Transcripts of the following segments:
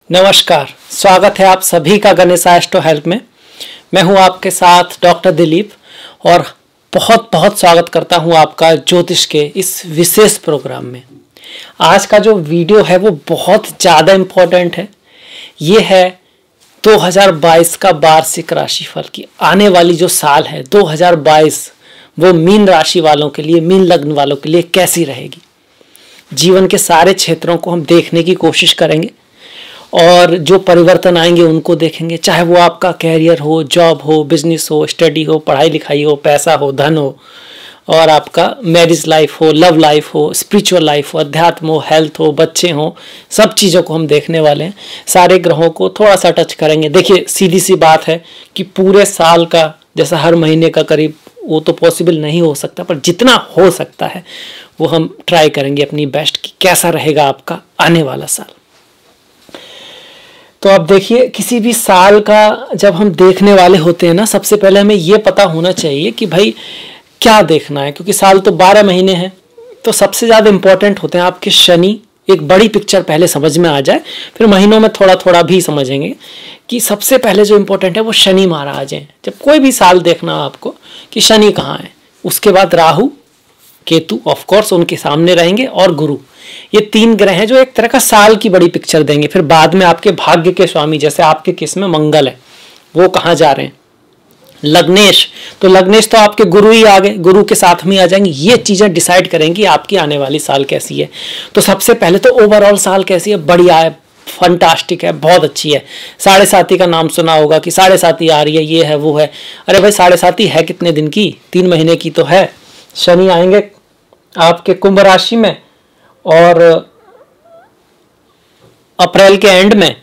नमस्कार, स्वागत है आप सभी का गणेश एस्ट्रो हेल्प में। मैं हूं आपके साथ डॉक्टर दिलीप और बहुत बहुत स्वागत करता हूं आपका ज्योतिष के इस विशेष प्रोग्राम में। आज का जो वीडियो है वो बहुत ज़्यादा इम्पोर्टेंट है। ये है 2022 का वार्षिक राशिफल की आने वाली जो साल है 2022 वो मीन राशि वालों के लिए, मीन लग्न वालों के लिए कैसी रहेगी। जीवन के सारे क्षेत्रों को हम देखने की कोशिश करेंगे और जो परिवर्तन आएंगे उनको देखेंगे, चाहे वो आपका कैरियर हो, जॉब हो, बिजनेस हो, स्टडी हो, पढ़ाई लिखाई हो, पैसा हो, धन हो, और आपका मैरिज लाइफ हो, लव लाइफ हो, स्पिरिचुअल लाइफ हो, अध्यात्म हो, हेल्थ हो, बच्चे हो, सब चीज़ों को हम देखने वाले हैं। सारे ग्रहों को थोड़ा सा टच करेंगे। देखिए, सीधी सी बात है कि पूरे साल का जैसा हर महीने का करीब वो तो पॉसिबल नहीं हो सकता, पर जितना हो सकता है वो हम ट्राई करेंगे अपनी बेस्ट कि कैसा रहेगा आपका आने वाला साल। तो अब देखिए, किसी भी साल का जब हम देखने वाले होते हैं ना, सबसे पहले हमें ये पता होना चाहिए कि भाई क्या देखना है, क्योंकि साल तो 12 महीने हैं। तो सबसे ज़्यादा इंपॉर्टेंट होते हैं आपके शनि। एक बड़ी पिक्चर पहले समझ में आ जाए, फिर महीनों में थोड़ा थोड़ा भी समझेंगे कि सबसे पहले जो इंपॉर्टेंट है वो शनि महाराज हैं। जब कोई भी साल देखना हो आपको कि शनि कहाँ है, उसके बाद राहु, केतु ऑफ कोर्स उनके सामने रहेंगे, और गुरु। ये 3 ग्रह हैं जो एक तरह का साल की बड़ी पिक्चर देंगे। फिर बाद में आपके भाग्य के स्वामी, जैसे आपके केस में मंगल है, वो कहाँ जा रहे हैं, लग्नेश। तो लग्नेश तो आपके गुरु ही आ गए, गुरु के साथ में आ जाएंगे। ये चीजें डिसाइड करेंगी आपकी आने वाली साल कैसी है। तो सबसे पहले तो ओवरऑल साल कैसी है, बढ़िया है, फंटास्टिक है, बहुत अच्छी है। साढ़े साती का नाम सुना होगा कि साढ़े साती आ रही है, ये है वो है। अरे भाई, साढ़े साती है कितने दिन की, 3 महीने की तो है। शनि आएंगे आपके कुंभ राशि में और अप्रैल के एंड में,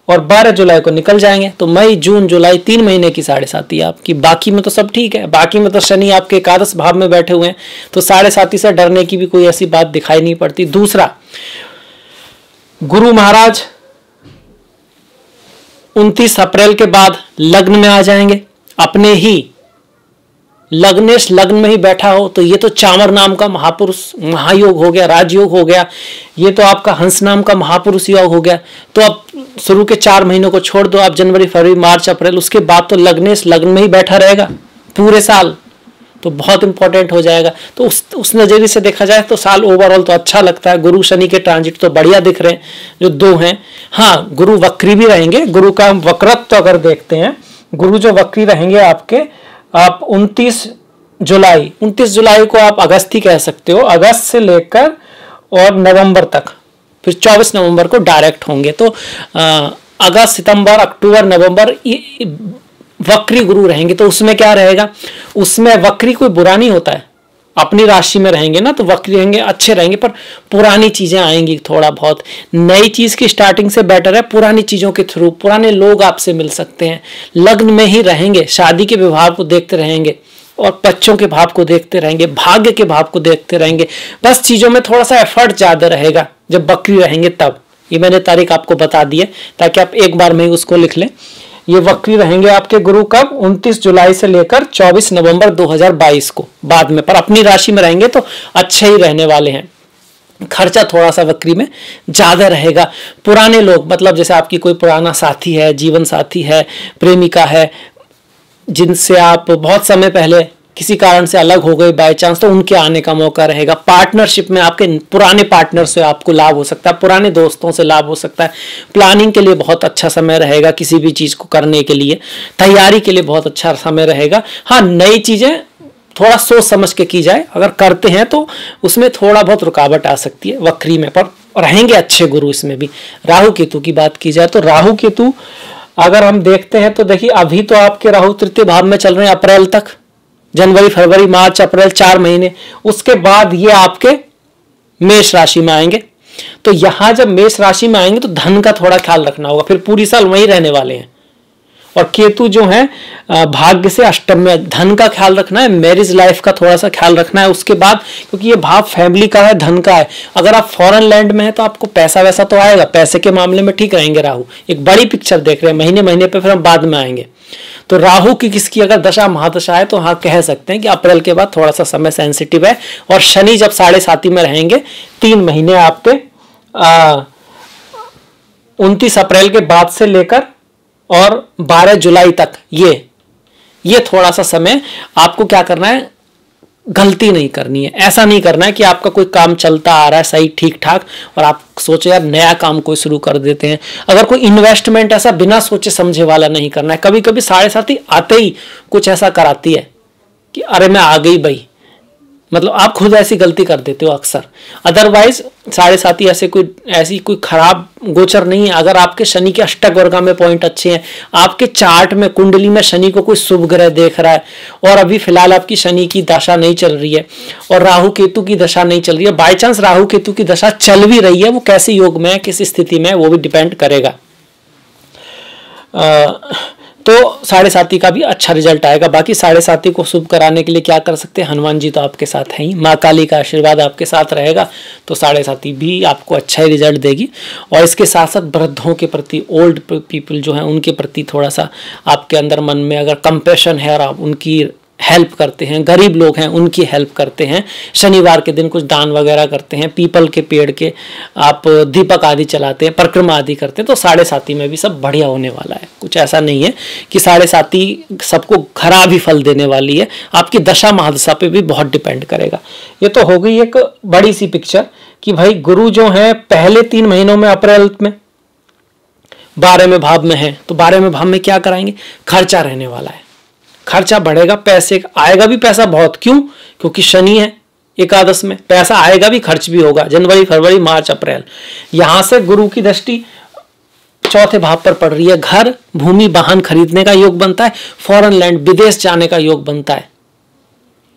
और 12 जुलाई को निकल जाएंगे। तो मई, जून, जुलाई 3 महीने की साढ़े साती आपकी। बाकी में तो सब ठीक है, बाकी में तो शनि आपके एकादश भाव में बैठे हुए हैं, तो साढ़े साती से डरने की भी कोई ऐसी बात दिखाई नहीं पड़ती। दूसरा, गुरु महाराज 29 अप्रैल के बाद लग्न में आ जाएंगे। अपने ही लग्नेश लग्न में ही बैठा हो तो ये तो चामर नाम का महापुरुष महायोग हो गया, राजयोग हो गया। ये तो आपका हंस नाम का महापुरुष योग हो गया। तो अब शुरू के 4 महीनों को छोड़ दो आप, जनवरी, फरवरी, मार्च, अप्रैल, उसके बाद तो लग्नेश लग्न में ही बैठा रहेगा पूरे साल। तो बहुत इंपॉर्टेंट हो जाएगा। तो उस नज़रिए से देखा जाए तो साल ओवरऑल तो अच्छा लगता है। गुरु शनि के ट्रांजिट तो बढ़िया दिख रहे हैं जो 2 हैं। हाँ, गुरु वक्री भी रहेंगे। गुरु का हम वक्रत्व तो अगर देखते हैं, गुरु जो वक्री रहेंगे आपके, आप 29 जुलाई को आप अगस्त ही कह सकते हो, अगस्त से लेकर और नवंबर तक, फिर 24 नवंबर को डायरेक्ट होंगे। तो अगस्त, सितंबर, अक्टूबर, नवंबर वक्री गुरु रहेंगे। तो उसमें क्या रहेगा, उसमें वक्री कोई बुरा नहीं होता है। अपनी राशि में रहेंगे ना तो वक्री रहेंगे, अच्छे रहेंगे, पर पुरानी चीजें आएंगी थोड़ा बहुत। नई चीज की स्टार्टिंग से बेटर है पुरानी चीजों के थ्रू। पुराने लोग आपसे मिल सकते हैं। लग्न में ही रहेंगे, शादी के विभाव को देखते रहेंगे और बच्चों के भाव को देखते रहेंगे, भाग्य के भाव को देखते रहेंगे। बस चीजों में थोड़ा सा एफर्ट ज्यादा रहेगा जब वक्री रहेंगे तब। ये मैंने तारीख आपको बता दी है ताकि आप एक बार में ही उसको लिख लें। ये वक्री रहेंगे आपके गुरु कब, 29 जुलाई से लेकर 24 नवंबर 2022 को बाद में। पर अपनी राशि में रहेंगे तो अच्छे ही रहने वाले हैं। खर्चा थोड़ा सा वक्री में ज्यादा रहेगा। पुराने लोग, मतलब जैसे आपकी कोई पुराना साथी है, जीवन साथी है, प्रेमिका है, जिनसे आप बहुत समय पहले किसी कारण से अलग हो गए बाय चांस, तो उनके आने का मौका रहेगा। पार्टनरशिप में आपके पुराने पार्टनर से आपको लाभ हो सकता है, पुराने दोस्तों से लाभ हो सकता है। प्लानिंग के लिए बहुत अच्छा समय रहेगा, किसी भी चीज़ को करने के लिए, तैयारी के लिए बहुत अच्छा समय रहेगा। हाँ, नई चीज़ें थोड़ा सोच समझ के की जाए, अगर करते हैं तो उसमें थोड़ा बहुत रुकावट आ सकती है वक्री में, पर रहेंगे अच्छे गुरु। इसमें भी राहु केतु की बात की जाए तो राहु केतु अगर हम देखते हैं तो देखिए, अभी तो आपके राहु तृतीय भाव में चल रहे हैं अप्रैल तक, जनवरी, फरवरी, मार्च, अप्रैल 4 महीने। उसके बाद ये आपके मेष राशि में आएंगे। तो यहां जब मेष राशि में आएंगे तो धन का थोड़ा ख्याल रखना होगा, फिर पूरी साल वहीं रहने वाले हैं। और केतु जो है भाग्य से अष्टम में, धन का ख्याल रखना है, मैरिज लाइफ का थोड़ा सा ख्याल रखना है उसके बाद, क्योंकि ये भाव फैमिली का है, धन का है। अगर आप फॉरेन लैंड में है तो आपको पैसा वैसा तो आएगा, पैसे के मामले में ठीक रहेंगे राहु। एक बड़ी पिक्चर देख रहे हैं, महीने महीने पे, फिर हम बाद में आएंगे। तो राहु की किसकी अगर दशा महादशा है तो हाँ कह सकते हैं कि अप्रैल के बाद थोड़ा सा समय सेंसिटिव है। और शनि जब साढ़े साती में रहेंगे 3 महीने आपके 29 अप्रैल के बाद से लेकर और 12 जुलाई तक ये थोड़ा सा समय आपको क्या करना है, गलती नहीं करनी है। ऐसा नहीं करना है कि आपका कोई काम चलता आ रहा है सही ठीक ठाक और आप सोचे यार नया काम कोई शुरू कर देते हैं। अगर कोई इन्वेस्टमेंट ऐसा बिना सोचे समझे वाला नहीं करना है। कभी कभी 7.5 आते ही कुछ ऐसा कराती है कि अरे मैं आ गई भाई, मतलब आप खुद ऐसी गलती कर देते हो अक्सर। अदरवाइज 7.5 ऐसी कोई खराब गोचर नहीं है। अगर आपके शनि के अष्टक वर्गा में पॉइंट अच्छे हैं, आपके चार्ट में कुंडली में शनि को कोई शुभ ग्रह देख रहा है और अभी फिलहाल आपकी शनि की दशा नहीं चल रही है और राहु केतु की दशा नहीं चल रही है, बाई चांस राहु केतु की दशा चल भी रही है, वो कैसे योग में है, किस स्थिति में है, वो भी डिपेंड करेगा। तो 7.5 का भी अच्छा रिजल्ट आएगा। बाकी 7.5 को शुभ कराने के लिए क्या कर सकते हैं, हनुमान जी तो आपके साथ हैं ही, माँ काली का आशीर्वाद आपके साथ रहेगा तो 7.5 भी आपको अच्छा ही रिजल्ट देगी। और इसके साथ साथ वृद्धों के प्रति, ओल्ड पीपल जो हैं उनके प्रति थोड़ा सा आपके अंदर मन में अगर कंपैशन है और आप उनकी हेल्प करते हैं, गरीब लोग हैं उनकी हेल्प करते हैं, शनिवार के दिन कुछ दान वगैरह करते हैं, पीपल के पेड़ के आप दीपक आदि चलाते हैं, परिक्रमा आदि करते हैं, तो 7.5 में भी सब बढ़िया होने वाला है। कुछ ऐसा नहीं है कि 7.5 सबको खराब ही फल देने वाली है, आपकी दशा महादशा पे भी बहुत डिपेंड करेगा। ये तो हो गई एक बड़ी सी पिक्चर कि भाई गुरु जो है पहले 3 महीनों में अप्रैल में 12वें भाव में है, तो 12वें भाव में क्या कराएंगे, खर्चा रहने वाला है, खर्चा बढ़ेगा, पैसे आएगा भी पैसा बहुत, क्यों, क्योंकि शनि है एकादश में, पैसा आएगा भी खर्च भी होगा। जनवरी फरवरी मार्च अप्रैल, यहां से गुरु की दृष्टि 4थे भाव पर पड़ रही है, घर भूमि वाहन खरीदने का योग बनता है, फॉरेन लैंड विदेश जाने का योग बनता है,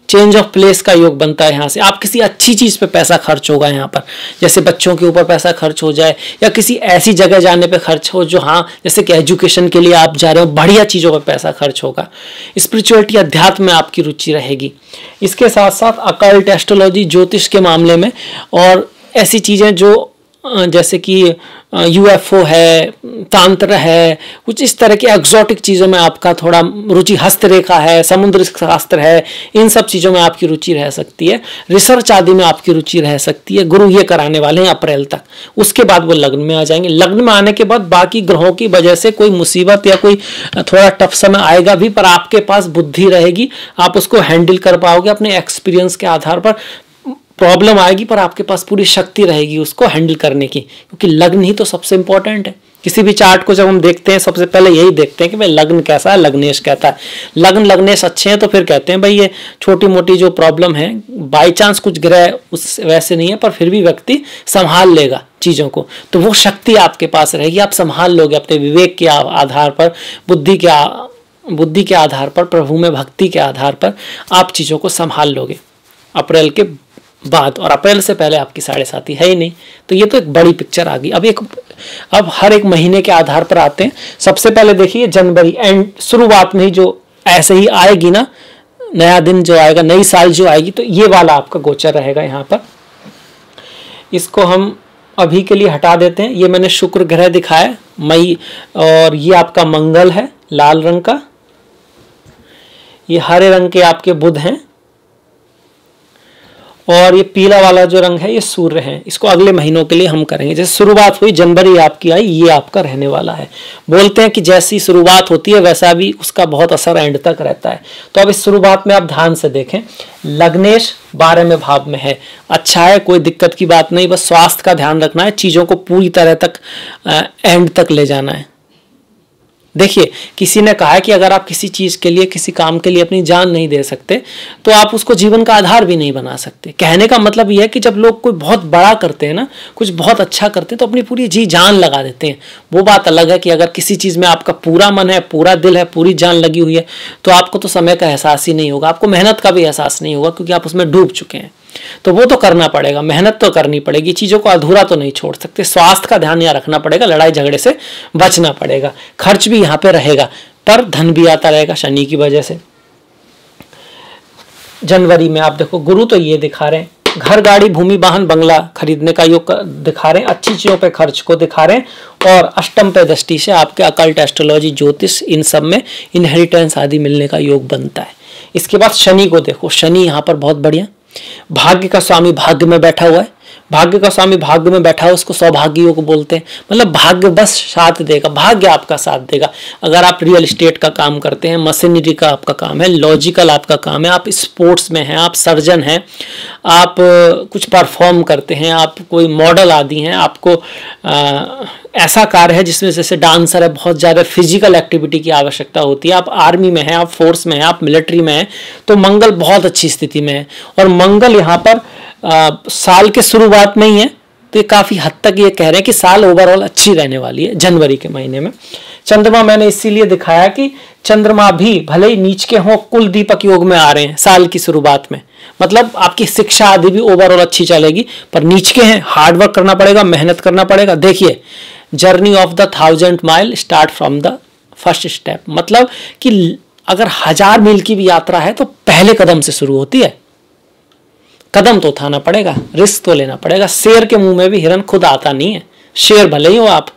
चेंज ऑफ प्लेस का योग बनता है। यहाँ से आप किसी अच्छी चीज पे पैसा खर्च होगा, यहाँ पर जैसे बच्चों के ऊपर पैसा खर्च हो जाए या किसी ऐसी जगह जाने पे खर्च हो जो, हाँ जैसे कि एजुकेशन के लिए आप जा रहे हो, बढ़िया चीजों पे पैसा खर्च होगा। स्पिरिचुअलिटी अध्यात्म में आपकी रुचि रहेगी। इसके साथ साथ अकल्ट, एस्ट्रोलॉजी, ज्योतिष के मामले में और ऐसी चीजें जो जैसे कि UFO है, तांत्र है, कुछ इस तरह की एक्सोटिक चीज़ों में आपका थोड़ा रुचि, हस्तरेखा है, समुद्र शास्त्र है, इन सब चीज़ों में आपकी रुचि रह सकती है, रिसर्च आदि में आपकी रुचि रह सकती है। गुरु ये कराने वाले हैं अप्रैल तक, उसके बाद वो लग्न में आ जाएंगे। लग्न में आने के बाद बाकी ग्रहों की वजह से कोई मुसीबत या कोई थोड़ा टफ समय आएगा भी, पर आपके पास बुद्धि रहेगी, आप उसको हैंडल कर पाओगे अपने एक्सपीरियंस के आधार पर। प्रॉब्लम आएगी पर आपके पास पूरी शक्ति रहेगी उसको हैंडल करने की, क्योंकि लग्न ही तो सबसे इंपॉर्टेंट है। किसी भी चार्ट को जब हम देखते हैं सबसे पहले यही देखते हैं कि भाई लग्न कैसा है, लग्नेश कहता है, लग्नेश अच्छे हैं तो फिर कहते हैं भाई ये छोटी मोटी जो प्रॉब्लम है, बाई चांस कुछ ग्रह उस वैसे नहीं है पर फिर भी व्यक्ति संभाल लेगा चीज़ों को, तो वो शक्ति आपके पास रहेगी, आप संभाल लोगे अपने विवेक के आधार पर, बुद्धि के आधार पर, प्रभु में भक्ति के आधार पर आप चीज़ों को संभाल लोगे अप्रैल के बाद। और अप्रैल से पहले आपकी 7.5 है ही नहीं, तो ये तो एक बड़ी पिक्चर आ गई। अब हर एक महीने के आधार पर आते हैं। सबसे पहले देखिए जनवरी एंड शुरुआत में ही जो ऐसे ही आएगी ना, नया दिन जो आएगा, नई साल जो आएगी, तो ये वाला आपका गोचर रहेगा यहाँ पर। इसको हम अभी के लिए हटा देते हैं। ये मैंने शुक्र ग्रह दिखाया मई, और ये आपका मंगल है लाल रंग का, ये हरे रंग के आपके बुध हैं, और ये पीला वाला जो रंग है ये सूर्य है। इसको अगले महीनों के लिए हम करेंगे। जैसे शुरुआत हुई जनवरी आपकी आई, ये आपका रहने वाला है। बोलते हैं कि जैसी शुरुआत होती है वैसा भी उसका बहुत असर एंड तक रहता है। तो अब इस शुरुआत में आप ध्यान से देखें, लग्नेश 12वें भाव में है, अच्छा है, कोई दिक्कत की बात नहीं, बस स्वास्थ्य का ध्यान रखना है, चीजों को पूरी तरह तक एंड तक ले जाना है। देखिए किसी ने कहा है कि अगर आप किसी चीज के लिए, किसी काम के लिए अपनी जान नहीं दे सकते तो आप उसको जीवन का आधार भी नहीं बना सकते। कहने का मतलब यह है कि जब लोग कोई बहुत बड़ा करते हैं ना, कुछ बहुत अच्छा करते हैं, तो अपनी पूरी जी जान लगा देते हैं। वो बात अलग है कि अगर किसी चीज में आपका पूरा मन है, पूरा दिल है, पूरी जान लगी हुई है, तो आपको तो समय का एहसास ही नहीं होगा, आपको मेहनत का भी एहसास नहीं होगा, क्योंकि आप उसमें डूब चुके हैं। तो वो तो करना पड़ेगा, मेहनत तो करनी पड़ेगी, चीज़ों को अधूरा तो नहीं छोड़ सकते। स्वास्थ्य का ध्यान यहाँ रखना पड़ेगा, लड़ाई झगड़े से बचना पड़ेगा, खर्च भी यहाँ पे रहेगा, पर धन भी आता रहेगा शनि की वजह से। जनवरी में आप देखो गुरु तो ये दिखा रहे हैं, घर गाड़ी भूमि वाहन बंगला खरीदने का योग दिखा रहे हैं, अच्छी चीज़ों पे खर्च को दिखा रहे हैं, और अष्टम पे दृष्टि से आपके अकल्ट, एस्ट्रोलॉजी, ज्योतिष, इन सब में इनहेरिटेंस आदि मिलने का योग बनता है। इसके बाद शनि को देखो, शनि यहाँ पर बहुत बढ़िया, भाग्य का स्वामी भाग्य में बैठा हुआ है, भाग्य का स्वामी भाग्य में बैठा हो उसको सौभाग्य योग बोलते हैं। मतलब भाग्य बस साथ देगा, भाग्य आपका साथ देगा। अगर आप रियल एस्टेट का काम करते हैं, मशीनरी का आपका काम है, लॉजिकल आपका काम है, आप स्पोर्ट्स में हैं, आप सर्जन हैं, आप कुछ परफॉर्म करते हैं, आप कोई मॉडल आदि हैं, आपको ऐसा कार्य है जिसमें जैसे डांसर है, बहुत ज़्यादा फिजिकल एक्टिविटी की आवश्यकता होती है, आप आर्मी में हैं, आप फोर्स में हैं, आप मिलिट्री में हैं, तो मंगल बहुत अच्छी स्थिति में है। और मंगल यहाँ पर साल के शुरुआत में ही है, तो ये काफ़ी हद तक ये कह रहे हैं कि साल ओवरऑल अच्छी रहने वाली है जनवरी के महीने में। चंद्रमा मैंने इसीलिए दिखाया कि चंद्रमा भी भले ही नीच के हों, कुल दीपक योग में आ रहे हैं साल की शुरुआत में, मतलब आपकी शिक्षा आदि भी ओवरऑल अच्छी चलेगी, पर नीच के हैं, हार्डवर्क करना पड़ेगा, मेहनत करना पड़ेगा। देखिए, journey of the 1000 mile start from the first step, मतलब कि अगर 1000 मील की भी यात्रा है तो पहले कदम से शुरू होती है। कदम तो उठाना पड़ेगा, रिस्क तो लेना पड़ेगा। शेर के मुंह में भी हिरन खुद आता नहीं है। शेर भले ही हो आप,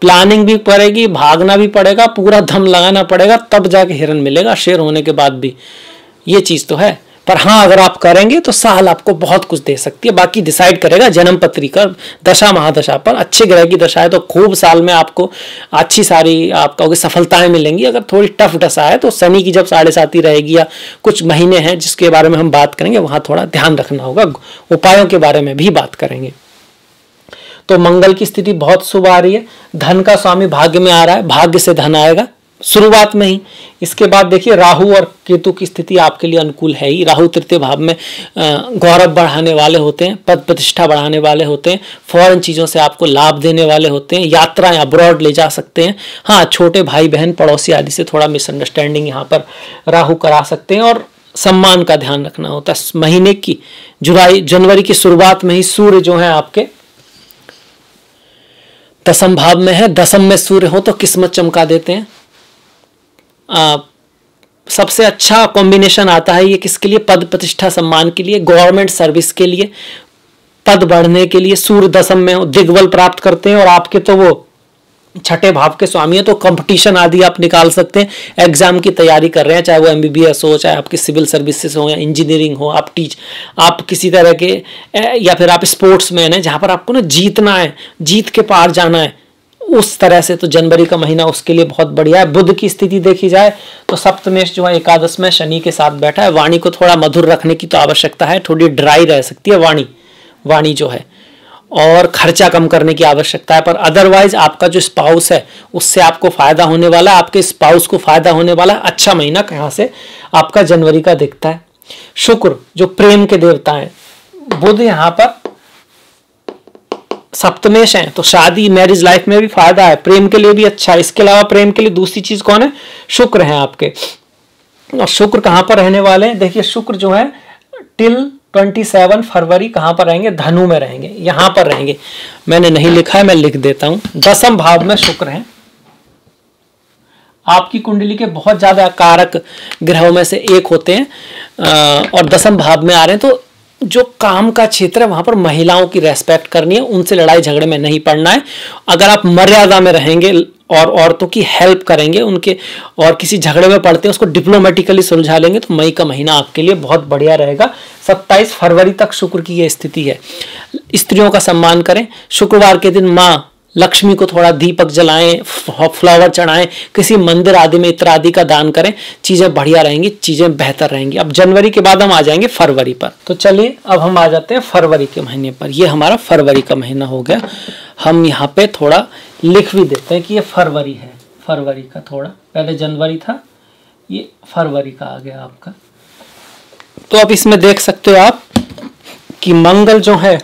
प्लानिंग भी पड़ेगी, भागना भी पड़ेगा, पूरा दम लगाना पड़ेगा, तब जाके हिरन मिलेगा शेर होने के बाद भी। ये चीज तो है। पर हाँ, अगर आप करेंगे तो साल आपको बहुत कुछ दे सकती है। बाकी डिसाइड करेगा जन्म पत्रिका, दशा महादशा पर। अच्छे ग्रह की दशा है तो खूब साल में आपको अच्छी सारी आपको सफलताएं मिलेंगी। अगर थोड़ी टफ दशा है तो शनि की जब 7.5 रहेगी या कुछ महीने हैं जिसके बारे में हम बात करेंगे, वहां थोड़ा ध्यान रखना होगा। उपायों के बारे में भी बात करेंगे। तो मंगल की स्थिति बहुत शुभ आ रही है। धन का स्वामी भाग्य में आ रहा है, भाग्य से धन आएगा शुरुआत में ही। इसके बाद देखिए, राहु और केतु की स्थिति आपके लिए अनुकूल है ही। राहु तृतीय भाव में गौरव बढ़ाने वाले होते हैं, पद प्रतिष्ठा बढ़ाने वाले होते हैं, फॉरेन चीज़ों से आपको लाभ देने वाले होते हैं, यात्राएं अब्रॉड ले जा सकते हैं। हाँ, छोटे भाई बहन पड़ोसी आदि से थोड़ा मिसअंडरस्टैंडिंग यहाँ पर राहु करा सकते हैं, और सम्मान का ध्यान रखना होता है। महीने की जनवरी की शुरुआत में ही सूर्य जो है आपके 10th भाव में है। 10th में सूर्य हो तो किस्मत चमका देते हैं। सबसे अच्छा कॉम्बिनेशन आता है ये किसके लिए? पद प्रतिष्ठा सम्मान के लिए, गवर्नमेंट सर्विस के लिए, पद बढ़ने के लिए। सूर्य 10th में हो, दिग्बल प्राप्त करते हैं, और आपके तो वो 6ठे भाव के स्वामी है, तो कंपटीशन आदि आप निकाल सकते हैं। एग्जाम की तैयारी कर रहे हैं, चाहे वो MBBS हो, चाहे आपकी सिविल सर्विसेज हो या इंजीनियरिंग हो, आप किसी तरह के, या फिर आप स्पोर्ट्स मैन है जहां पर आपको ना जीतना है, जीत के पार जाना है, उस तरह से तो जनवरी का महीना उसके लिए बहुत बढ़िया है। बुध की स्थिति देखी जाए तो सप्तमेश जो है 11 में शनि के साथ बैठा है। वाणी को थोड़ा मधुर रखने की तो आवश्यकता है, थोड़ी ड्राई रह सकती है वाणी जो है, और खर्चा कम करने की आवश्यकता है। पर अदरवाइज आपका जो स्पाउस है उससे आपको फायदा होने वाला है, आपके स्पाउस को फायदा होने वाला है। अच्छा महीना कहाँ से आपका जनवरी का दिखता है। शुक्र जो प्रेम के देवता हैं, बुध यहाँ पर सप्तमेश है, तो शादी मैरिज लाइफ में भी फायदा है, प्रेम के लिए भी अच्छा है। इसके अलावा प्रेम के लिए दूसरी चीज कौन है? शुक्र है आपके। और शुक्र कहां पर रहने वाले हैं? देखिए, शुक्र जो है टिल 27 फरवरी कहां पर रहेंगे? धनु में रहेंगे, यहां पर रहेंगे। मैंने नहीं लिखा है, मैं लिख देता हूं। 10th भाव में शुक्र है। आपकी कुंडली के बहुत ज्यादा कारक ग्रहों में से एक होते हैं, और 10th भाव में आ रहे हैं। तो जो काम का क्षेत्र है वहां पर महिलाओं की रेस्पेक्ट करनी है, उनसे लड़ाई झगड़े में नहीं पड़ना है। अगर आप मर्यादा में रहेंगे और औरतों की हेल्प करेंगे उनके, और किसी झगड़े में पड़ते हैं उसको डिप्लोमेटिकली सुलझा लेंगे, तो मई का महीना आपके लिए बहुत बढ़िया रहेगा। 27 फरवरी तक शुक्र की यह स्थिति है। स्त्रियों का सम्मान करें। शुक्रवार के दिन माँ लक्ष्मी को थोड़ा दीपक जलाएं, फ्लावर चढ़ाएं, किसी मंदिर आदि में इत्र आदि का दान करें, चीजें बढ़िया रहेंगी, चीजें बेहतर रहेंगी। अब जनवरी के बाद हम आ जाएंगे फरवरी पर। तो चलिए अब हम आ जाते हैं फरवरी के महीने पर। ये हमारा फरवरी का महीना हो गया। हम यहाँ पे थोड़ा लिख भी देते हैं कि ये फरवरी है। फरवरी का थोड़ा पहले जनवरी था, ये फरवरी का आ गया आपका। तो अब इसमें देख सकते हो आप कि मंगल जो है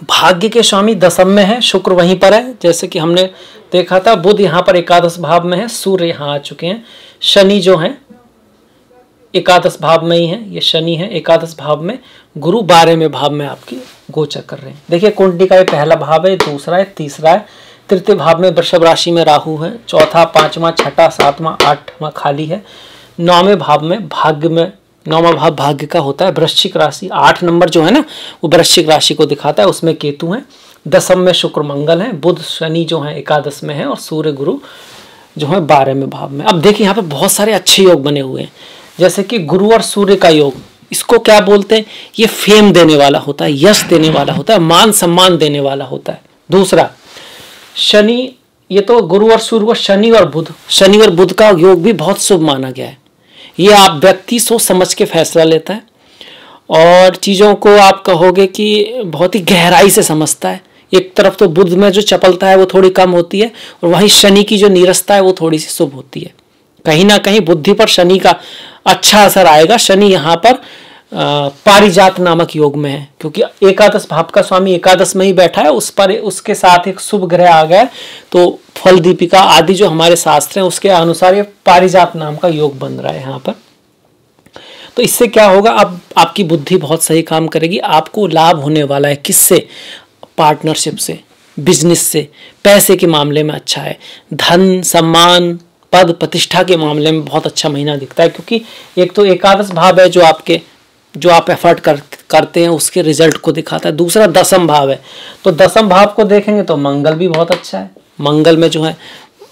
भाग्य के स्वामी 10th में है, शुक्र वहीं पर है जैसे कि हमने देखा था। बुध यहाँ पर 11 भाव में है, सूर्य यहाँ आ चुके हैं। शनि जो है 11 भाव में ही है, ये शनि है 11 भाव में। गुरु 12वें भाव में आपकी गोचर कर रहे हैं। देखिए, कुंडली का ये पहला भाव है, दूसरा है, तीसरा है। तृतीय भाव में वृषभ राशि में राहु है। चौथा, 5वां, 6वां, 7वां, 8वां खाली है। 9वें भाव में भाग्य में, 9वां भाव भाग्य का होता है, वृश्चिक राशि। 8 नंबर जो है ना वो वृश्चिक राशि को दिखाता है, उसमें केतु है। 10th में शुक्र मंगल है। बुध शनि जो है 11 में है, और सूर्य गुरु जो है 12वें भाव में। अब देखिए यहाँ पे बहुत सारे अच्छे योग बने हुए हैं, जैसे कि गुरु और सूर्य का योग इसको क्या बोलते हैं, ये फेम देने वाला होता है, यश देने वाला होता है, मान सम्मान देने वाला होता है। दूसरा शनि, ये तो गुरु और सूर्य को शनि और बुध, शनि और बुध का योग भी बहुत शुभ माना गया है। ये आप व्यक्ति सोच समझ के फैसला लेता है और चीज़ों को आप कहोगे कि बहुत ही गहराई से समझता है। एक तरफ तो बुध में जो चपलता है वो थोड़ी कम होती है और वहीं शनि की जो नीरसता है वो थोड़ी सी शुभ होती है। कहीं ना कहीं बुद्धि पर शनि का अच्छा असर आएगा। शनि यहाँ पर पारिजात नामक योग में है, क्योंकि एकादश भाव का स्वामी एकादश में ही बैठा है, उस पर उसके साथ एक शुभ ग्रह आ गया, तो फल दीपिका आदि जो हमारे शास्त्र हैं उसके अनुसार ये पारिजात नाम का योग बन रहा है यहाँ पर। तो इससे क्या होगा, अब आपकी बुद्धि बहुत सही काम करेगी, आपको लाभ होने वाला है। किससे? पार्टनरशिप से, बिजनेस से, पैसे के मामले में अच्छा है, धन सम्मान पद प्रतिष्ठा के मामले में बहुत अच्छा महीना दिखता है, क्योंकि एक तो एकादश भाव है जो आप एफर्ट करते हैं उसके रिजल्ट को दिखाता है। दूसरा दसम भाव है, तो दसम भाव को देखेंगे तो मंगल भी बहुत अच्छा है। मंगल में जो है,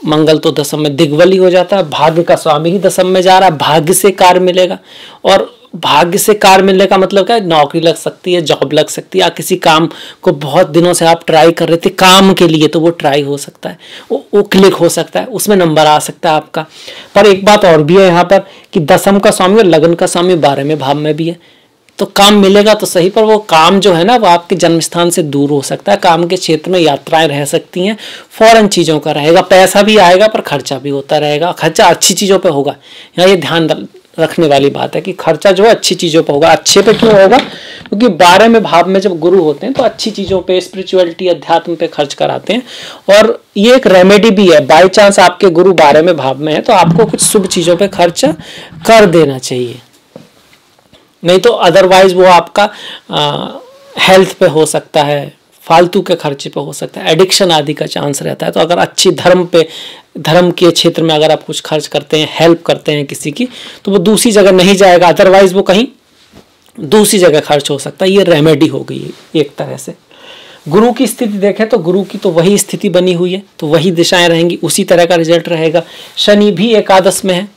मंगल तो दसम में दिग्बली हो जाता है, भाग्य का स्वामी ही दसम में जा रहा है, भाग्य से कार्य मिलेगा। और भाग्य से कार्य मिलने का मतलब क्या है, नौकरी लग सकती है, जॉब लग सकती है, या किसी काम को बहुत दिनों से आप ट्राई कर रहे थे काम के लिए, तो वो ट्राई हो सकता है, वो क्लिक हो सकता है, उसमें नंबर आ सकता है आपका। पर एक बात और भी है यहाँ पर कि दसम का स्वामी और लगन का स्वामी 12वें भाव में भी है, तो काम मिलेगा तो सही, पर वो काम जो है ना वो आपके जन्म स्थान से दूर हो सकता है, काम के क्षेत्र में यात्राएं रह सकती हैं, फॉरेन चीज़ों का रहेगा, पैसा भी आएगा पर खर्चा भी होता रहेगा। खर्चा अच्छी चीज़ों पे होगा, यहाँ ये ध्यान रखने वाली बात है कि खर्चा जो है अच्छी चीज़ों पे होगा। अच्छे पे क्यों होगा? क्योंकि 12वें भाव में जब गुरु होते हैं तो अच्छी चीज़ों पे, स्पिरिचुअलिटी अध्यात्म पे खर्च कराते हैं। और ये एक रेमेडी भी है, बाई चांस आपके गुरु 12वें भाव में है तो आपको कुछ शुभ चीज़ों पे खर्चा कर देना चाहिए, नहीं तो अदरवाइज वो आपका हेल्थ पे हो सकता है, फालतू के खर्चे पे हो सकता है, एडिक्शन आदि का चांस रहता है। तो अगर अच्छी धर्म के क्षेत्र में अगर आप कुछ खर्च करते हैं, हेल्प करते हैं किसी की, तो वो दूसरी जगह नहीं जाएगा, अदरवाइज वो कहीं दूसरी जगह खर्च हो सकता है। ये रेमेडी हो गई एक तरह से। गुरु की स्थिति देखें तो गुरु की तो वही स्थिति बनी हुई है, तो वही दिशाएं रहेंगी, उसी तरह का रिजल्ट रहेगा। शनि भी एकादश में है,